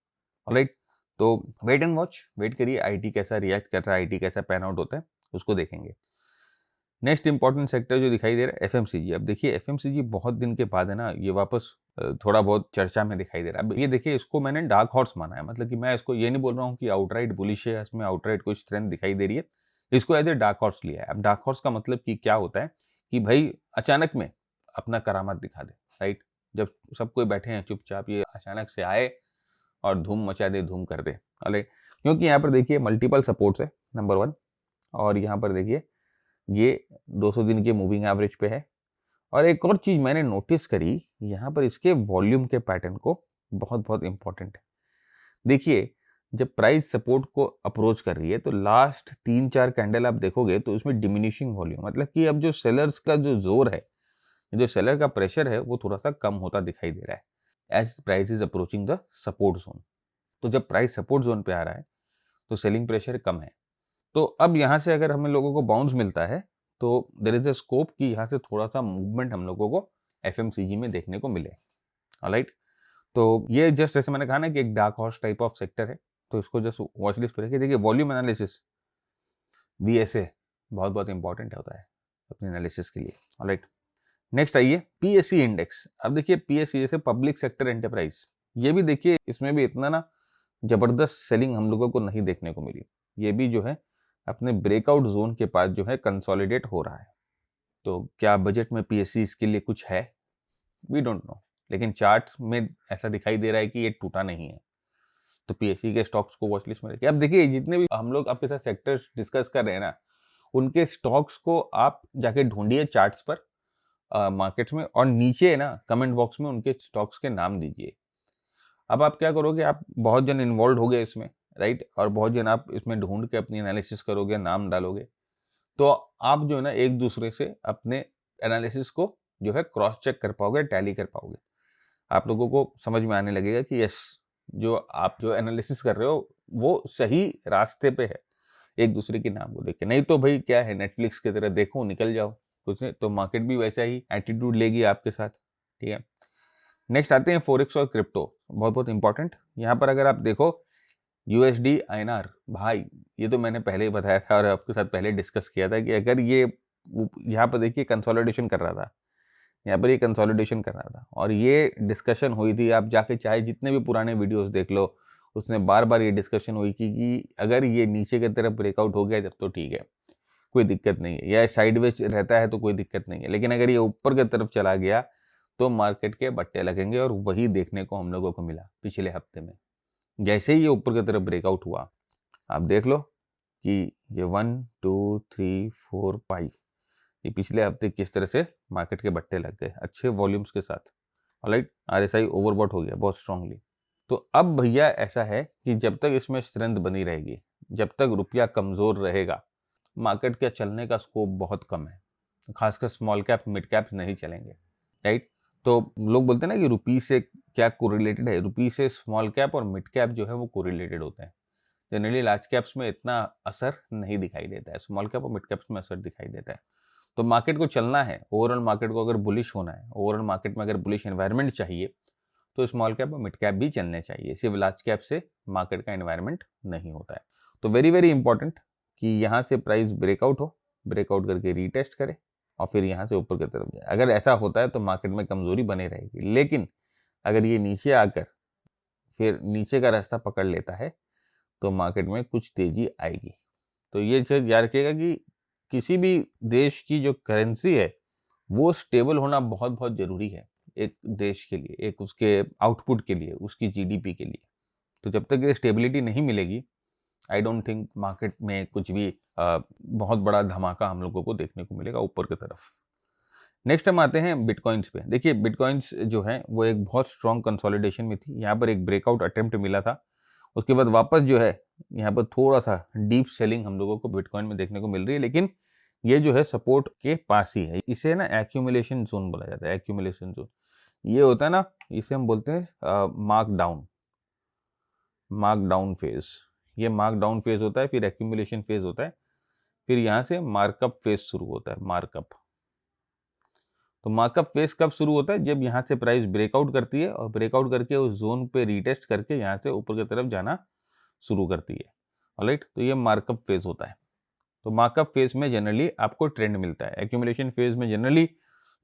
ऑलराइट, तो वेट एंड वॉच, वेट करिए आईटी कैसा रिएक्ट कर रहा है, आईटी कैसा पैन आउट होता है उसको देखेंगे। नेक्स्ट इंपॉर्टेंट सेक्टर जो दिखाई दे रहा है एफएमसीजी। अब देखिए एफएमसीजी बहुत दिन के बाद है ना ये वापस थोड़ा बहुत चर्चा में दिखाई दे रहा है। अब ये देखिए इसको मैंने डार्क हॉर्स माना है, मतलब कि मैं इसको ये नहीं बोल रहा हूँ कि आउटराइट बुलिश है, इसमें आउटराइट कोई स्ट्रेंथ दिखाई दे रही है, इसको एज ए डार्क हॉर्स लिया है। अब डार्क हॉर्स का मतलब कि क्या होता है कि भाई अचानक में अपना करामात दिखा दे, राइट। जब सब कोई बैठे हैं चुपचाप, ये अचानक से आए और धूम मचा दे, धूम कर दे। अरे क्योंकि यहाँ पर देखिए मल्टीपल सपोर्ट्स है नंबर 1, और यहाँ पर देखिए ये 200 दिन के मूविंग एवरेज पे है। और एक और चीज मैंने नोटिस करी यहाँ पर, इसके वॉल्यूम के पैटर्न को बहुत बहुत इंपॉर्टेंट है। देखिए जब प्राइस सपोर्ट को अप्रोच कर रही है तो लास्ट 3-4 कैंडल आप देखोगे तो उसमें डिमिनिशिंग वॉल्यूम, मतलब कि अब जो सेलर्स का जो जोर है, जो सेलर का प्रेशर है वो थोड़ा सा कम होता दिखाई दे रहा है as price is approaching the support zone. तो जब प्राइस सपोर्ट जोन पे आ रहा है तो सेलिंग प्रेशर कम है। तो अब यहाँ से अगर हमें लोगों को बाउंस मिलता है तो देयर इज अ स्कोप कि यहाँ से थोड़ा सा मूवमेंट हम लोगों को एफएमसीजी में देखने को मिले। ऑलराइट, तो ये जस्ट जैसे मैंने कहा ना कि एक dark horse type of sector है, तो इसको जस्ट वॉच लिस्ट पर रखिए। देखिए वॉल्यूम एनालिसिस VSA बहुत बहुत इंपॉर्टेंट होता है अपने एनालिसिस के लिए। ऑलराइट, नेक्स्ट आइए PSE इंडेक्स। अब देखिए PSE जैसे पब्लिक सेक्टर एंटरप्राइज, ये भी देखिए इसमें भी इतना ना जबरदस्त सेलिंग हम लोगों को नहीं देखने को मिली। ये भी जो है अपने ब्रेकआउट जोन के पास जो है कंसोलिडेट हो रहा है। तो क्या बजट में PSE इसके लिए कुछ है, वी डोंट नो, लेकिन चार्ट्स में ऐसा दिखाई दे रहा है कि ये टूटा नहीं है। तो PSE के स्टॉक्स को वॉच लिस्ट में रखिए। अब देखिए जितने भी हम लोग आपके साथ सेक्टर्स डिस्कस कर रहे हैं ना, उनके स्टॉक्स को आप जाके ढूंढिए चार्ट्स पर मार्केट्स में, और नीचे ना कमेंट बॉक्स में उनके स्टॉक्स के नाम दीजिए। अब आप क्या करोगे, आप बहुत जन इन्वॉल्व हो गए इसमें, राइट, और बहुत जन आप इसमें ढूंढ के अपनी एनालिसिस करोगे, नाम डालोगे, तो आप जो है ना एक दूसरे से अपने एनालिसिस को जो है क्रॉस चेक कर पाओगे, टैली कर पाओगे। आप लोगों को समझ में आने लगेगा कि यस, जो आप जो एनालिसिस कर रहे हो वो सही रास्ते पे है, एक दूसरे के नाम को देख के। नहीं तो भाई क्या है, नेटफ्लिक्स की तरह देखो निकल जाओ, कुछ नहीं तो मार्केट भी वैसा ही एटीट्यूड लेगी आपके साथ, ठीक है। नेक्स्ट आते हैं फॉरेक्स और क्रिप्टो, बहुत बहुत इंपॉर्टेंट। यहाँ पर अगर आप देखो USD INR, भाई ये तो मैंने पहले ही बताया था और आपके साथ पहले डिस्कस किया था कि अगर ये यहाँ पर देखिए कंसोलिडेशन कर रहा था, यहाँ पर ये कंसोलिडेशन कर रहा था और ये डिस्कशन हुई थी, आप जाके चाहे जितने भी पुराने वीडियोस देख लो, उसमें बार बार ये डिस्कशन हुई कि अगर ये नीचे की तरफ ब्रेकआउट हो गया जब तो ठीक है, कोई दिक्कत नहीं है, या साइडवेज रहता है तो कोई दिक्कत नहीं है, लेकिन अगर ये ऊपर की तरफ चला गया तो मार्केट के बट्टे लगेंगे। और वही देखने को हम लोगों को मिला पिछले हफ्ते में। जैसे ही ये ऊपर की तरफ ब्रेकआउट हुआ, आप देख लो कि ये 1 2 3 4 5 ये पिछले हफ्ते किस तरह से मार्केट के बट्टे लग गए अच्छे वॉल्यूम्स के साथ। ऑलराइट, RSI ओवरबॉट हो गया बहुत स्ट्रांगली। तो अब भैया ऐसा है कि जब तक इसमें स्ट्रेंथ बनी रहेगी, जब तक रुपया कमजोर रहेगा, मार्केट के चलने का स्कोप बहुत कम है। खासकर स्मॉल कैप मिड कैप नहीं चलेंगे, राइट। तो लोग बोलते हैं ना कि रुपी से क्या कोरिलेटेड है, रुपी से स्मॉल कैप और मिड कैप जो है वो कोरिलेटेड होते हैं। जनरली लार्ज कैप्स में इतना असर नहीं दिखाई देता है, स्मॉल कैप और मिड कैप्स में असर दिखाई देता है। तो मार्केट को चलना है, ओवरऑल मार्केट को अगर बुलिश होना है, ओवरऑल मार्केट में अगर बुलिश एनवायरनमेंट चाहिए तो स्मॉल कैप और मिड कैप भी चलने चाहिए। सिर्फ लार्ज कैप से मार्केट का एनवायरनमेंट नहीं होता है। तो वेरी वेरी इंपॉर्टेंट कि यहाँ से प्राइस ब्रेकआउट हो, ब्रेकआउट करके रीटेस्ट करे और फिर यहाँ से ऊपर की तरफ जाए। अगर ऐसा होता है तो मार्केट में कमजोरी बने रहेगी, लेकिन अगर ये नीचे आकर फिर नीचे का रास्ता पकड़ लेता है तो मार्केट में कुछ तेजी आएगी। तो ये चीज याद रखिएगा कि किसी भी देश की जो करेंसी है वो स्टेबल होना बहुत बहुत जरूरी है एक देश के लिए, एक उसके आउटपुट के लिए, उसकी GDP के लिए। तो जब तक ये स्टेबिलिटी नहीं मिलेगी, आई डोंट थिंक मार्केट में कुछ भी बहुत बड़ा धमाका हम लोगों को देखने को मिलेगा ऊपर की तरफ। नेक्स्ट हम आते हैं बिटकॉइंस पे। देखिए बिटकॉइंस जो है वो एक बहुत स्ट्रॉन्ग कंसोलिडेशन में थी, यहाँ पर एक ब्रेकआउट अटेम्प्ट मिला था, उसके बाद वापस जो है यहाँ पर थोड़ा सा डीप सेलिंग हम लोगों को बिटकॉइन में देखने को मिल रही है, लेकिन ये जो है सपोर्ट के पास ही है। इसे ना एक्यूमुलेशन जोन बोला जाता है, एक्यूमुलेशन जोन ये होता है ना, इसे हम बोलते हैं मार्क डाउन फेज। ये मार्क डाउन फेज होता है, फिर एक्यूमुलेशन फेज होता है, फिर यहाँ से मार्कअप फेज शुरू होता है, मार्कअप। तो मार्कअप फेज कब शुरू होता है? जब यहाँ से प्राइस ब्रेकआउट करती है और ब्रेकआउट करके उस जोन पे रीटेस्ट करके यहाँ से ऊपर की तरफ जाना शुरू करती है। ऑलराइट, तो ये मार्कअप फेज होता है। तो मार्कअप फेज में जनरली आपको ट्रेंड मिलता है। एक्यूमुलेशन फेज में जनरली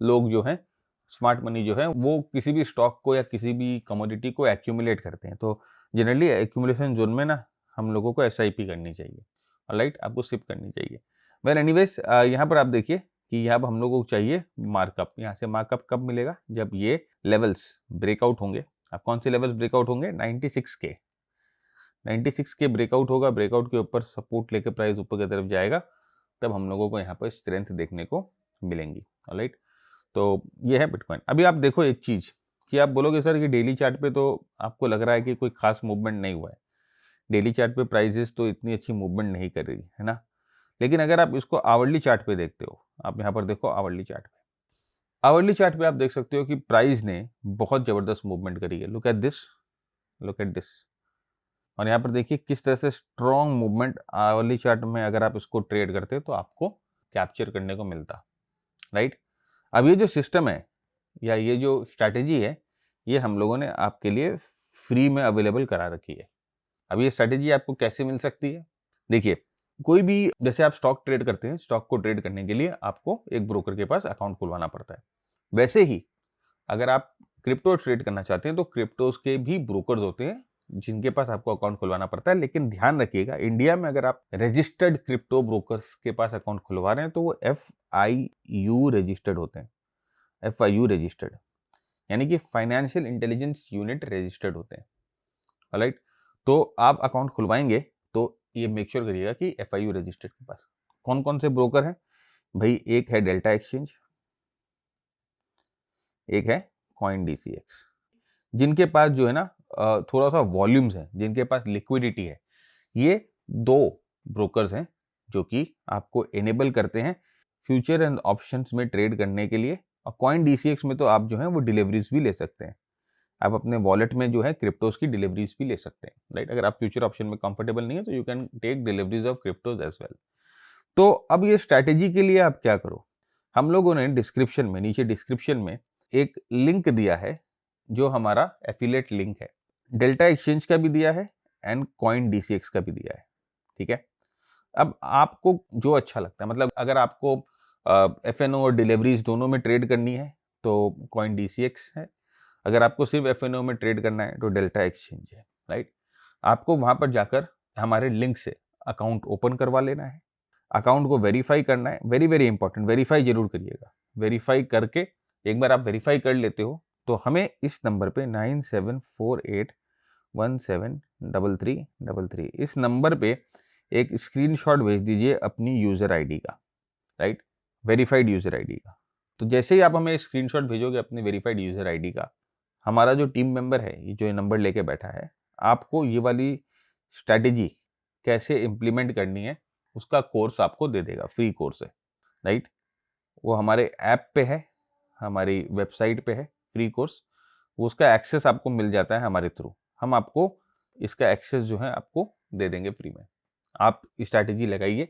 लोग जो है स्मार्ट मनी जो है वो किसी भी स्टॉक को या किसी भी कमोडिटी को एक्यूमुलेट करते हैं। तो जनरली एक्यूमुलेशन जोन में ना हम लोगों को SIP करनी चाहिए, ऑलराइट, आपको सिप करनी चाहिए। वेल एनीवेज, यहाँ पर आप देखिए कि यहाँ पर हम लोगों को चाहिए मार्कअप। यहाँ से मार्कअप कब मिलेगा? जब ये लेवल्स ब्रेकआउट होंगे। अब कौन से लेवल्स ब्रेकआउट होंगे? 96 के 96 के ब्रेकआउट होगा, ब्रेकआउट के ऊपर सपोर्ट लेके प्राइस ऊपर की तरफ जाएगा, तब हम लोगों को यहाँ पर स्ट्रेंथ देखने को मिलेंगी। ऑलराइट, तो ये है बिटकॉइन। अभी आप देखो एक चीज कि आप बोलोगे सर कि डेली चार्ट पे तो आपको लग रहा है कि कोई खास मूवमेंट नहीं हुआ है, डेली चार्ट पे प्राइजेस तो इतनी अच्छी मूवमेंट नहीं कर रही है ना। लेकिन अगर आप इसको आवरली चार्ट पे देखते हो, आप यहाँ पर देखो आवरली चार्ट पे, आवरली चार्ट पे आप देख सकते हो कि प्राइस ने बहुत जबरदस्त मूवमेंट करी है। Look at this, look at this. और यहाँ पर देखिए किस तरह से स्ट्रॉन्ग मूवमेंट आवरली चार्ट में अगर आप इसको ट्रेड करते तो आपको कैप्चर करने को मिलता, राइट। अब ये जो सिस्टम है या ये जो स्ट्रैटेजी है, ये हम लोगों ने आपके लिए फ्री में अवेलेबल करा रखी है। अब ये स्ट्रैटेजी आपको कैसे मिल सकती है? देखिए, कोई भी जैसे आप स्टॉक ट्रेड करते हैं, स्टॉक को ट्रेड करने के लिए आपको एक ब्रोकर के पास अकाउंट खुलवाना पड़ता है। वैसे ही अगर आप क्रिप्टो ट्रेड करना चाहते हैं तो क्रिप्टोज के भी ब्रोकर्स होते हैं जिनके पास आपको अकाउंट खुलवाना पड़ता है। लेकिन ध्यान रखिएगा, इंडिया में अगर आप रजिस्टर्ड क्रिप्टो ब्रोकर्स के पास अकाउंट खुलवा रहे हैं तो वो FIU रजिस्टर्ड होते हैं। FIU रजिस्टर्ड यानी कि फाइनेंशियल इंटेलिजेंस यूनिट रजिस्टर्ड होते हैं, राइट। तो आप अकाउंट खुलवाएंगे तो ये मेक श्योर करिएगा कि FIU रजिस्टर्ड के पास कौन कौन से ब्रोकर हैं भाई। एक है डेल्टा एक्सचेंज, एक है CoinDCX, जिनके पास जो है ना थोड़ा सा वॉल्यूम्स है, जिनके पास लिक्विडिटी है। ये दो ब्रोकर्स हैं जो कि आपको एनेबल करते हैं फ्यूचर एंड ऑप्शंस में ट्रेड करने के लिए। और CoinDCX में तो आप जो है वो डिलीवरीज भी ले सकते हैं, आप अपने वॉलेट में जो है क्रिप्टोज की डिलीवरीज भी ले सकते हैं, राइट। अगर आप फ्यूचर ऑप्शन में कंफर्टेबल नहीं है तो you can take deliveries of cryptos as well. तो अब ये स्ट्रैटेजी के लिए आप क्या करो, हम लोगों ने डिस्क्रिप्शन में, नीचे डिस्क्रिप्शन में एक लिंक दिया है जो हमारा एफिलिएट लिंक है। डेल्टा एक्सचेंज का भी दिया है एंड CoinDCX का भी दिया है, ठीक है। अब आपको जो अच्छा लगता है, मतलब अगर आपको FNO और डिलीवरीज दोनों में ट्रेड करनी है तो CoinDCX है, अगर आपको सिर्फ FNO में ट्रेड करना है तो डेल्टा एक्सचेंज है, राइट। आपको वहां पर जाकर हमारे लिंक से अकाउंट ओपन करवा लेना है, अकाउंट को वेरीफाई करना है। वेरी वेरी इंपॉर्टेंट, वेरीफाई जरूर करिएगा। वेरीफाई करके एक बार आप वेरीफाई कर लेते हो तो हमें इस नंबर पे 9748173333 इस नंबर पे एक स्क्रीनशॉट भेज दीजिए अपनी यूजर आईडी का, राइट, वेरीफाइड यूजर आईडी का। तो जैसे ही आप हमें स्क्रीनशॉट भेजोगे अपनी वेरीफाइड यूजर आईडी का, हमारा जो टीम मेंबर है, ये जो नंबर लेके बैठा है, आपको ये वाली स्ट्रैटेजी कैसे इम्प्लीमेंट करनी है उसका कोर्स आपको दे देगा, फ्री कोर्स है, राइट। वो हमारे ऐप पे है, हमारी वेबसाइट पे है फ्री कोर्स, वो उसका एक्सेस आपको मिल जाता है हमारे थ्रू। हम आपको इसका एक्सेस जो है आपको दे देंगे फ्री में। आप स्ट्रैटेजी लगाइए,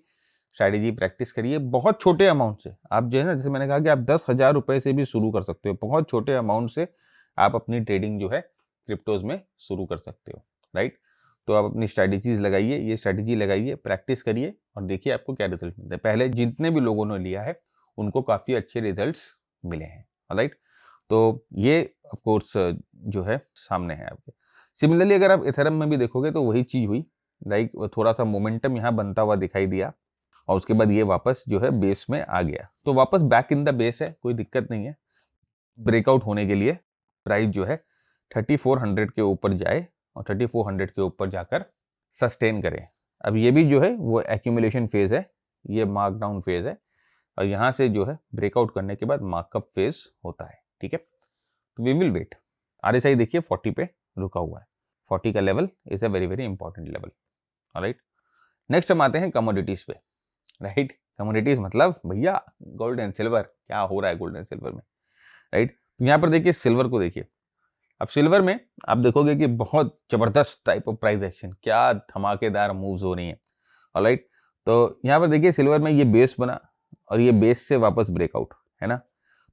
स्ट्रैटेजी प्रैक्टिस करिए। बहुत छोटे अमाउंट से आप जो है ना, जैसे मैंने कहा कि आप 10,000 रुपए से भी शुरू कर सकते हो। बहुत छोटे अमाउंट से आप अपनी ट्रेडिंग जो है क्रिप्टोज में शुरू कर सकते हो, राइट। तो आप अपनी स्ट्रैटेजीज लगाइए, ये स्ट्रैटेजी लगाइए, प्रैक्टिस करिए और देखिए आपको क्या रिजल्ट मिलते हैं। पहले जितने भी लोगों ने लिया है उनको काफ़ी अच्छे रिजल्ट्स मिले हैं, राइट। तो ये ऑफ कोर्स जो है सामने है आपके। सिमिलरली अगर आप इथेरियम में भी देखोगे तो वही चीज़ हुई, लाइक थोड़ा सा मोमेंटम यहाँ बनता हुआ दिखाई दिया और उसके बाद ये वापस जो है बेस में आ गया। तो वापस बैक इन द बेस है, कोई दिक्कत नहीं है। ब्रेकआउट होने के लिए प्राइस जो है 3400 के ऊपर जाए और 3400 के ऊपर जाकर सस्टेन करें। अब ये भी जो है वो एक्यूमुलेशन फेज है, ये मार्कडाउन फेज है और यहाँ से जो है ब्रेकआउट करने के बाद मार्कअप फेज होता है, ठीक है। तो वी विल वेट। RSI देखिए 40 पे रुका हुआ है, 40 का level is a very very important level, alright. Next हम आते हैं कमोडिटीज पे, राइट। कमोडिटीज मतलब भैया गोल्ड एंड सिल्वर, क्या हो रहा है गोल्ड एंड सिल्वर में, राइट। तो यहाँ पर देखिए सिल्वर को देखिए, अब सिल्वर में आप देखोगे कि बहुत जबरदस्त टाइप ऑफ प्राइस एक्शन, क्या धमाकेदार मूव्स हो रही हैं। ऑलराइट, तो यहाँ पर देखिए सिल्वर में ये बेस बना और ये बेस से वापस ब्रेकआउट, है ना।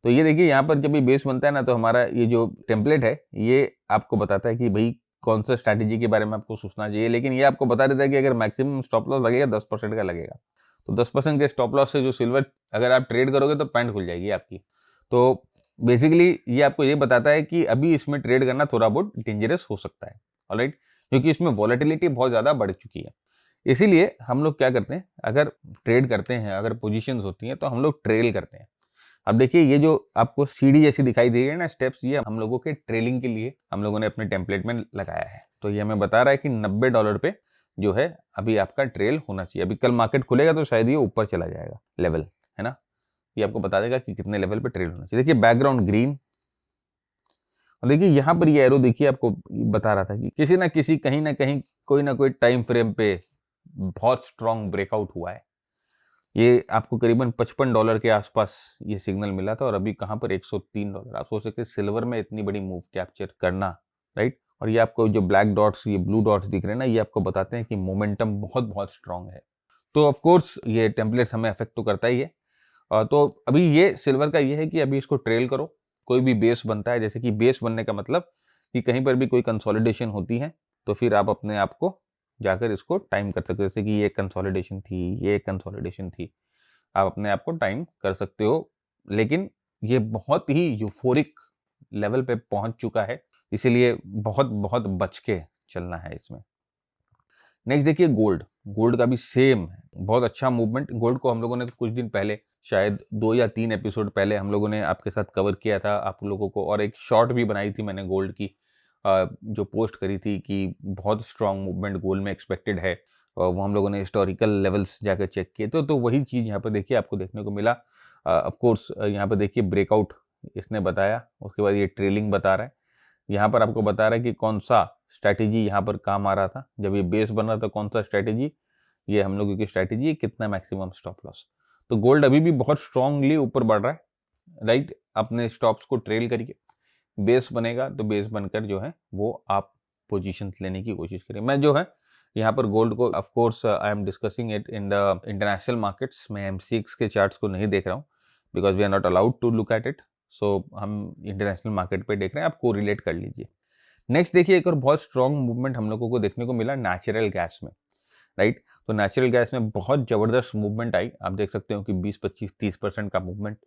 तो ये देखिए यहाँ पर जब ये बेस बनता है ना, तो हमारा ये जो टेम्पलेट है ये आपको बताता है कि भाई कौन सा स्ट्रैटेजी के बारे में आपको सोचना चाहिए, लेकिन ये आपको बता देता है कि अगर मैक्सिमम स्टॉप लॉस लगेगा 10% का लगेगा, तो 10% के स्टॉप लॉस से जो सिल्वर अगर आप ट्रेड करोगे तो पैंट खुल जाएगी आपकी। तो बेसिकली ये आपको ये बताता है कि अभी इसमें ट्रेड करना थोड़ा बहुत डेंजरस हो सकता है। ऑलराइट, क्योंकि इसमें वॉलेटिलिटी बहुत ज़्यादा बढ़ चुकी है। इसीलिए हम लोग क्या करते हैं, अगर ट्रेड करते हैं, अगर पोजीशंस होती हैं तो हम लोग ट्रेल करते हैं। अब देखिए ये जो आपको सीढ़ी जैसी दिखाई दे रही है ना, स्टेप्स, ये हम लोगों के ट्रेलिंग के लिए हम लोगों ने अपने टेम्पलेट में लगाया है। तो ये हमें बता रहा है कि $90 पे जो है अभी आपका ट्रेल होना चाहिए। अभी कल मार्केट खुलेगा तो शायद ये ऊपर चला जाएगा लेवल, है ना। ये आपको बता देगा कि कितने लेवल पे ट्रेल होना चाहिए। देखिए बैकग्राउंड ग्रीन, और देखिए यहाँ पर ये एरो देखिए आपको बता रहा था कि किसी ना किसी कहीं ना कहीं कोई ना कोई टाइम फ्रेम पे बहुत स्ट्रॉन्ग ब्रेकआउट हुआ है। ये आपको करीबन $55 के आसपास ये सिग्नल मिला था और अभी कहाँ पर $103। आप सोच सकते सिल्वर में इतनी बड़ी मूव कैप्चर करना, राइट। और ये आपको जो ब्लैक डॉट्स, ये ब्लू डॉट्स दिख रहे हैं ना, ये आपको बताते हैं कि मोमेंटम बहुत बहुत स्ट्रांग है। तो ऑफ कोर्स ये टेम्पलेट्स हमें अफेक्ट तो करता ही है। तो अभी ये सिल्वर का ये है कि अभी इसको ट्रेल करो। कोई भी बेस बनता है, जैसे कि बेस बनने का मतलब कि कहीं पर भी कोई कंसोलिडेशन होती है तो फिर आप अपने आप को जाकर इसको टाइम कर सकते हो। जैसे कि ये कंसोलिडेशन थी, ये कंसोलिडेशन थी, आप अपने आप को टाइम कर सकते हो। लेकिन ये बहुत ही यूफोरिक लेवल पे पहुंच चुका है, इसीलिए बहुत बहुत बच के चलना है इसमें। नेक्स्ट देखिए गोल्ड। गोल्ड का भी सेम है, बहुत अच्छा मूवमेंट। गोल्ड को हम लोगों ने कुछ दिन पहले, शायद 2 या 3 एपिसोड पहले हम लोगों ने आपके साथ कवर किया था आप लोगों को, और एक शॉर्ट भी बनाई थी मैंने गोल्ड की, जो पोस्ट करी थी कि बहुत स्ट्रॉन्ग मूवमेंट गोल्ड में एक्सपेक्टेड है। और वो हम लोगों ने हिस्टोरिकल लेवल्स जाकर चेक किए तो वही चीज़ यहाँ पर देखिए आपको देखने को मिला। ऑफ कोर्स यहाँ पर देखिए ब्रेकआउट इसने बताया, उसके बाद ये ट्रेलिंग बता रहा है। यहाँ पर आपको बता रहा है कि कौन सा स्ट्रैटेजी यहाँ पर काम आ रहा था जब ये बेस बन रहा था, कौन सा स्ट्रैटेजी, ये हम लोगों की स्ट्रैटेजी, कितना मैक्सिमम स्टॉप लॉस। तो गोल्ड अभी भी बहुत स्ट्रांगली ऊपर बढ़ रहा है, राइट। अपने स्टॉप्स को ट्रेल करिए, बेस बनेगा तो बेस बनकर जो है वो आप पोजीशंस लेने की कोशिश करिए। मैं जो है यहाँ पर गोल्ड को, of course I am discussing it in the international markets, मैं MCX के चार्ट्स को नहीं देख रहा हूँ because we are not allowed to look at it. So हम इंटरनेशनल मार्केट पे देख रहे हैं, आप कोरिलेट कर लीजिए। नेक्स्ट देखिए एक और बहुत स्ट्रॉन्ग मूवमेंट हम लोगों को देखने को मिला नेचुरल गैस में, राइट। तो नेचुरल गैस में बहुत जबरदस्त मूवमेंट आई, आप देख सकते हो कि 20-25-30% का मूवमेंट।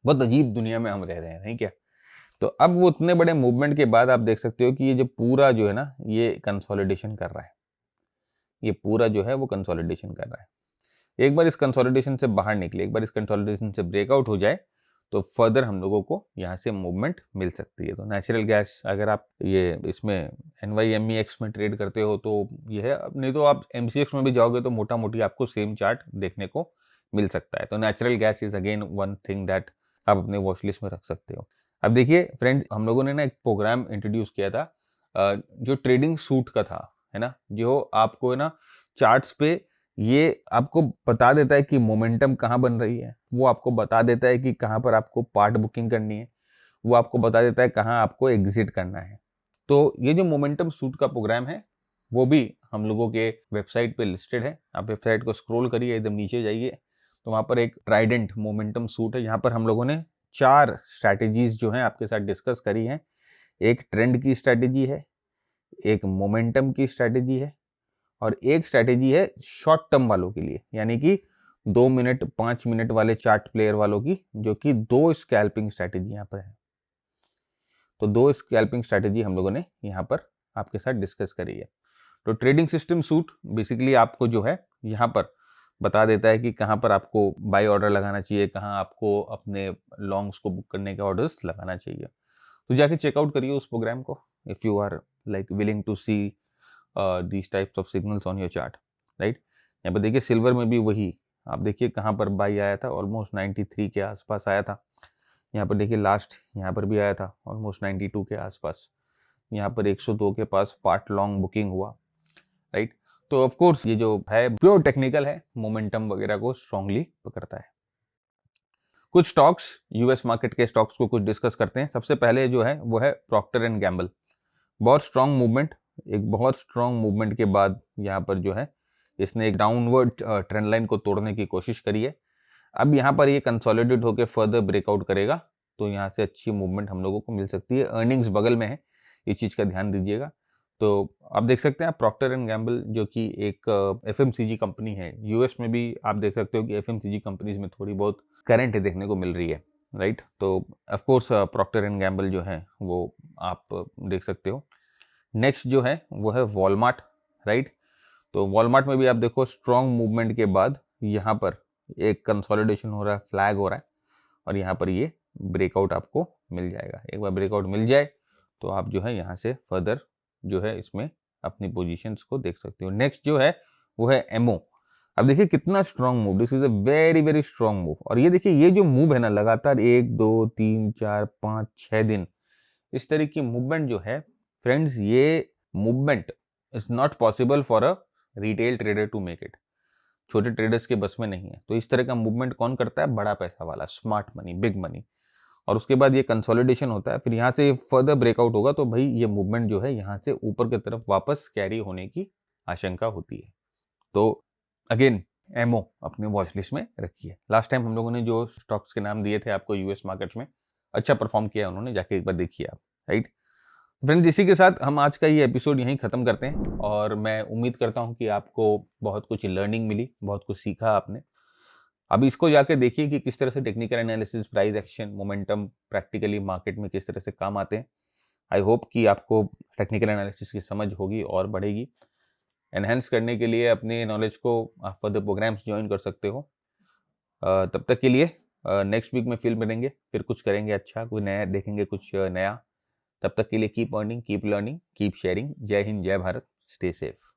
बहुत अजीब दुनिया में हम रह रहे हैं, नहीं क्या। तो अब वो उतने बड़े मूवमेंट के बाद आप देख सकते हो कि ये जो पूरा जो है ना, ये कंसोलिडेशन कर रहा है। ये पूरा जो है वो कंसोलिडेशन कर रहा है। एक बार इस कंसोलिडेशन से बाहर निकले, एक बार इस कंसोलिडेशन से ब्रेकआउट हो जाए तो फर्दर हम लोगों को यहाँ से मूवमेंट मिल सकती है। तो नेचुरल गैस अगर आप ये इसमें NYMEX में ट्रेड करते हो तो ये है, नहीं तो आप MCX में भी जाओगे तो मोटा मोटी आपको सेम चार्ट देखने को मिल सकता है। तो natural gas is again one thing that आप अपने वॉच लिस्ट में रख सकते हो। अब देखिए फ्रेंड, हम लोगों ने ना एक प्रोग्राम इंट्रोड्यूस किया था जो ट्रेडिंग सूट का था, है ना, जो आपको ना चार्ट्स पे ये आपको बता देता है कि मोमेंटम कहाँ बन रही है, वो आपको बता देता है कि कहाँ पर आपको पार्ट बुकिंग करनी है, वो आपको बता देता है कहाँ आपको एग्जिट करना है। तो ये जो मोमेंटम सूट का प्रोग्राम है वो भी हम लोगों के वेबसाइट पे लिस्टेड है। आप वेबसाइट को स्क्रॉल करिए, एकदम नीचे जाइए तो वहाँ पर एक ट्राइडेंट मोमेंटम सूट है। यहाँ पर हम लोगों ने 4 स्ट्रैटेजीज जो हैं आपके साथ डिस्कस करी हैं। एक ट्रेंड की स्ट्रैटेजी है, एक मोमेंटम की स्ट्रैटेजी है, और एक स्ट्रैटेजी है शॉर्ट टर्म वालों के लिए, यानी कि 2 मिनट 5 मिनट वाले चार्ट प्लेयर वालों की, जो कि 2 स्कैल्पिंग स्ट्रैटेजी यहाँ पर है। तो 2 स्कैल्पिंग स्ट्रैटेजी हम लोगों ने यहाँ पर आपके साथ डिस्कस करी है। तो ट्रेडिंग सिस्टम सूट बेसिकली आपको जो है यहाँ पर बता देता है कि कहाँ पर आपको बाय ऑर्डर लगाना चाहिए, कहाँ आपको अपने लॉन्ग्स को बुक करने के ऑर्डर्स लगाना चाहिए। तो जाके चेकआउट करिए उस प्रोग्राम को if you are like willing to see these types of signals on your chart, right. यहाँ पर देखिए सिल्वर में भी वही, आप देखिए कहाँ पर बाई आया था, ऑलमोस्ट 93 के आसपास आया था। यहाँ पर देखिए लास्ट यहाँ पर भी आया था ऑलमोस्ट 92 के आसपास। यहाँ पर 102 के पास पार्ट लॉन्ग बुकिंग हुआ, राइट। तो ऑफ कोर्स ये जो है प्योर टेक्निकल है, मोमेंटम वगैरह को स्ट्रांगली पकड़ता है। कुछ स्टॉक्स, यूएस मार्केट के स्टॉक्स को कुछ डिस्कस करते हैं। सबसे पहले जो है वो है प्रॉक्टर एंड गैम्बल। बहुत स्ट्रांग मूवमेंट, एक बहुत स्ट्रांग मूवमेंट के बाद यहाँ पर जो है इसने एक डाउनवर्ड ट्रेंड लाइन को तोड़ने की कोशिश करी है। अब यहाँ पर ये कंसोलिडेट होकर फर्दर ब्रेकआउट करेगा तो यहाँ से अच्छी मूवमेंट हम लोगों को मिल सकती है। अर्निंग्स बगल में है, इस चीज़ का ध्यान दीजिएगा। तो आप देख सकते हैं प्रॉक्टर एंड गैम्बल जो कि एक एफएमसीजी कंपनी है, यूएस में भी आप देख सकते हो कि एफएमसीजी कंपनीज में थोड़ी बहुत करंट देखने को मिल रही है, राइट। तो of course Procter and Gamble जो है वो आप देख सकते हो। नेक्स्ट जो है वो है वॉलमार्ट, राइट। तो वॉलमार्ट में भी आप देखो स्ट्रॉन्ग मूवमेंट के बाद यहाँ पर एक कंसोलिडेशन हो रहा है, फ्लैग हो रहा है और यहाँ पर ये ब्रेकआउट आपको मिल जाएगा। एक बार ब्रेकआउट मिल जाए तो आप जो है यहाँ से फर्दर जो है इसमें अपनी पोजीशंस को देख सकते हो। नेक्स्ट जो है वो है एमओ। अब देखिए कितना strong move, this is a very very strong move. और ये देखिए ये जो मूव है ना, लगातार 1 2 3 4 5 6 दिन इस तरह की मूवमेंट जो है फ्रेंड्स, ये movement is not possible for a retail trader to make it. छोटे ट्रेडर्स के बस में नहीं है। तो इस तरह का मूवमेंट कौन करता है? बड़ा पैसा वाला, स्मार्ट मनी, बिग मनी। और उसके बाद ये कंसोलिडेशन होता है, फिर यहाँ से फर्दर ब्रेकआउट होगा तो भाई ये मूवमेंट जो है यहाँ से ऊपर की तरफ वापस कैरी होने की आशंका होती है। तो अगेन एमओ अपने वॉच लिस्ट में रखिए। लास्ट टाइम हम लोगों ने जो स्टॉक्स के नाम दिए थे आपको यूएस मार्केट्स में, अच्छा परफॉर्म किया उन्होंने, जाके एक बार देखिए आप, राइट। फ्रेंड्स, इसी के साथ हम आज का ये एपिसोड यहीं ख़त्म करते हैं और मैं उम्मीद करता हूँ कि आपको बहुत कुछ लर्निंग मिली, बहुत कुछ सीखा आपने। अब इसको जाके देखिए कि किस तरह से technical analysis, price action, momentum practically market में किस तरह से काम आते हैं। आई होप कि आपको टेक्निकल एनालिसिस की समझ होगी और बढ़ेगी। एनहेंस करने के लिए अपने नॉलेज को आप फर्दर प्रोग्राम्स ज्वाइन कर सकते हो। तब तक के लिए नेक्स्ट वीक में फिर मिलेंगे, फिर कुछ करेंगे अच्छा, कोई नया देखेंगे, कुछ नया। तब तक के लिए keep earning, keep learning, keep sharing. जय हिंद, जय भारत, स्टे सेफ।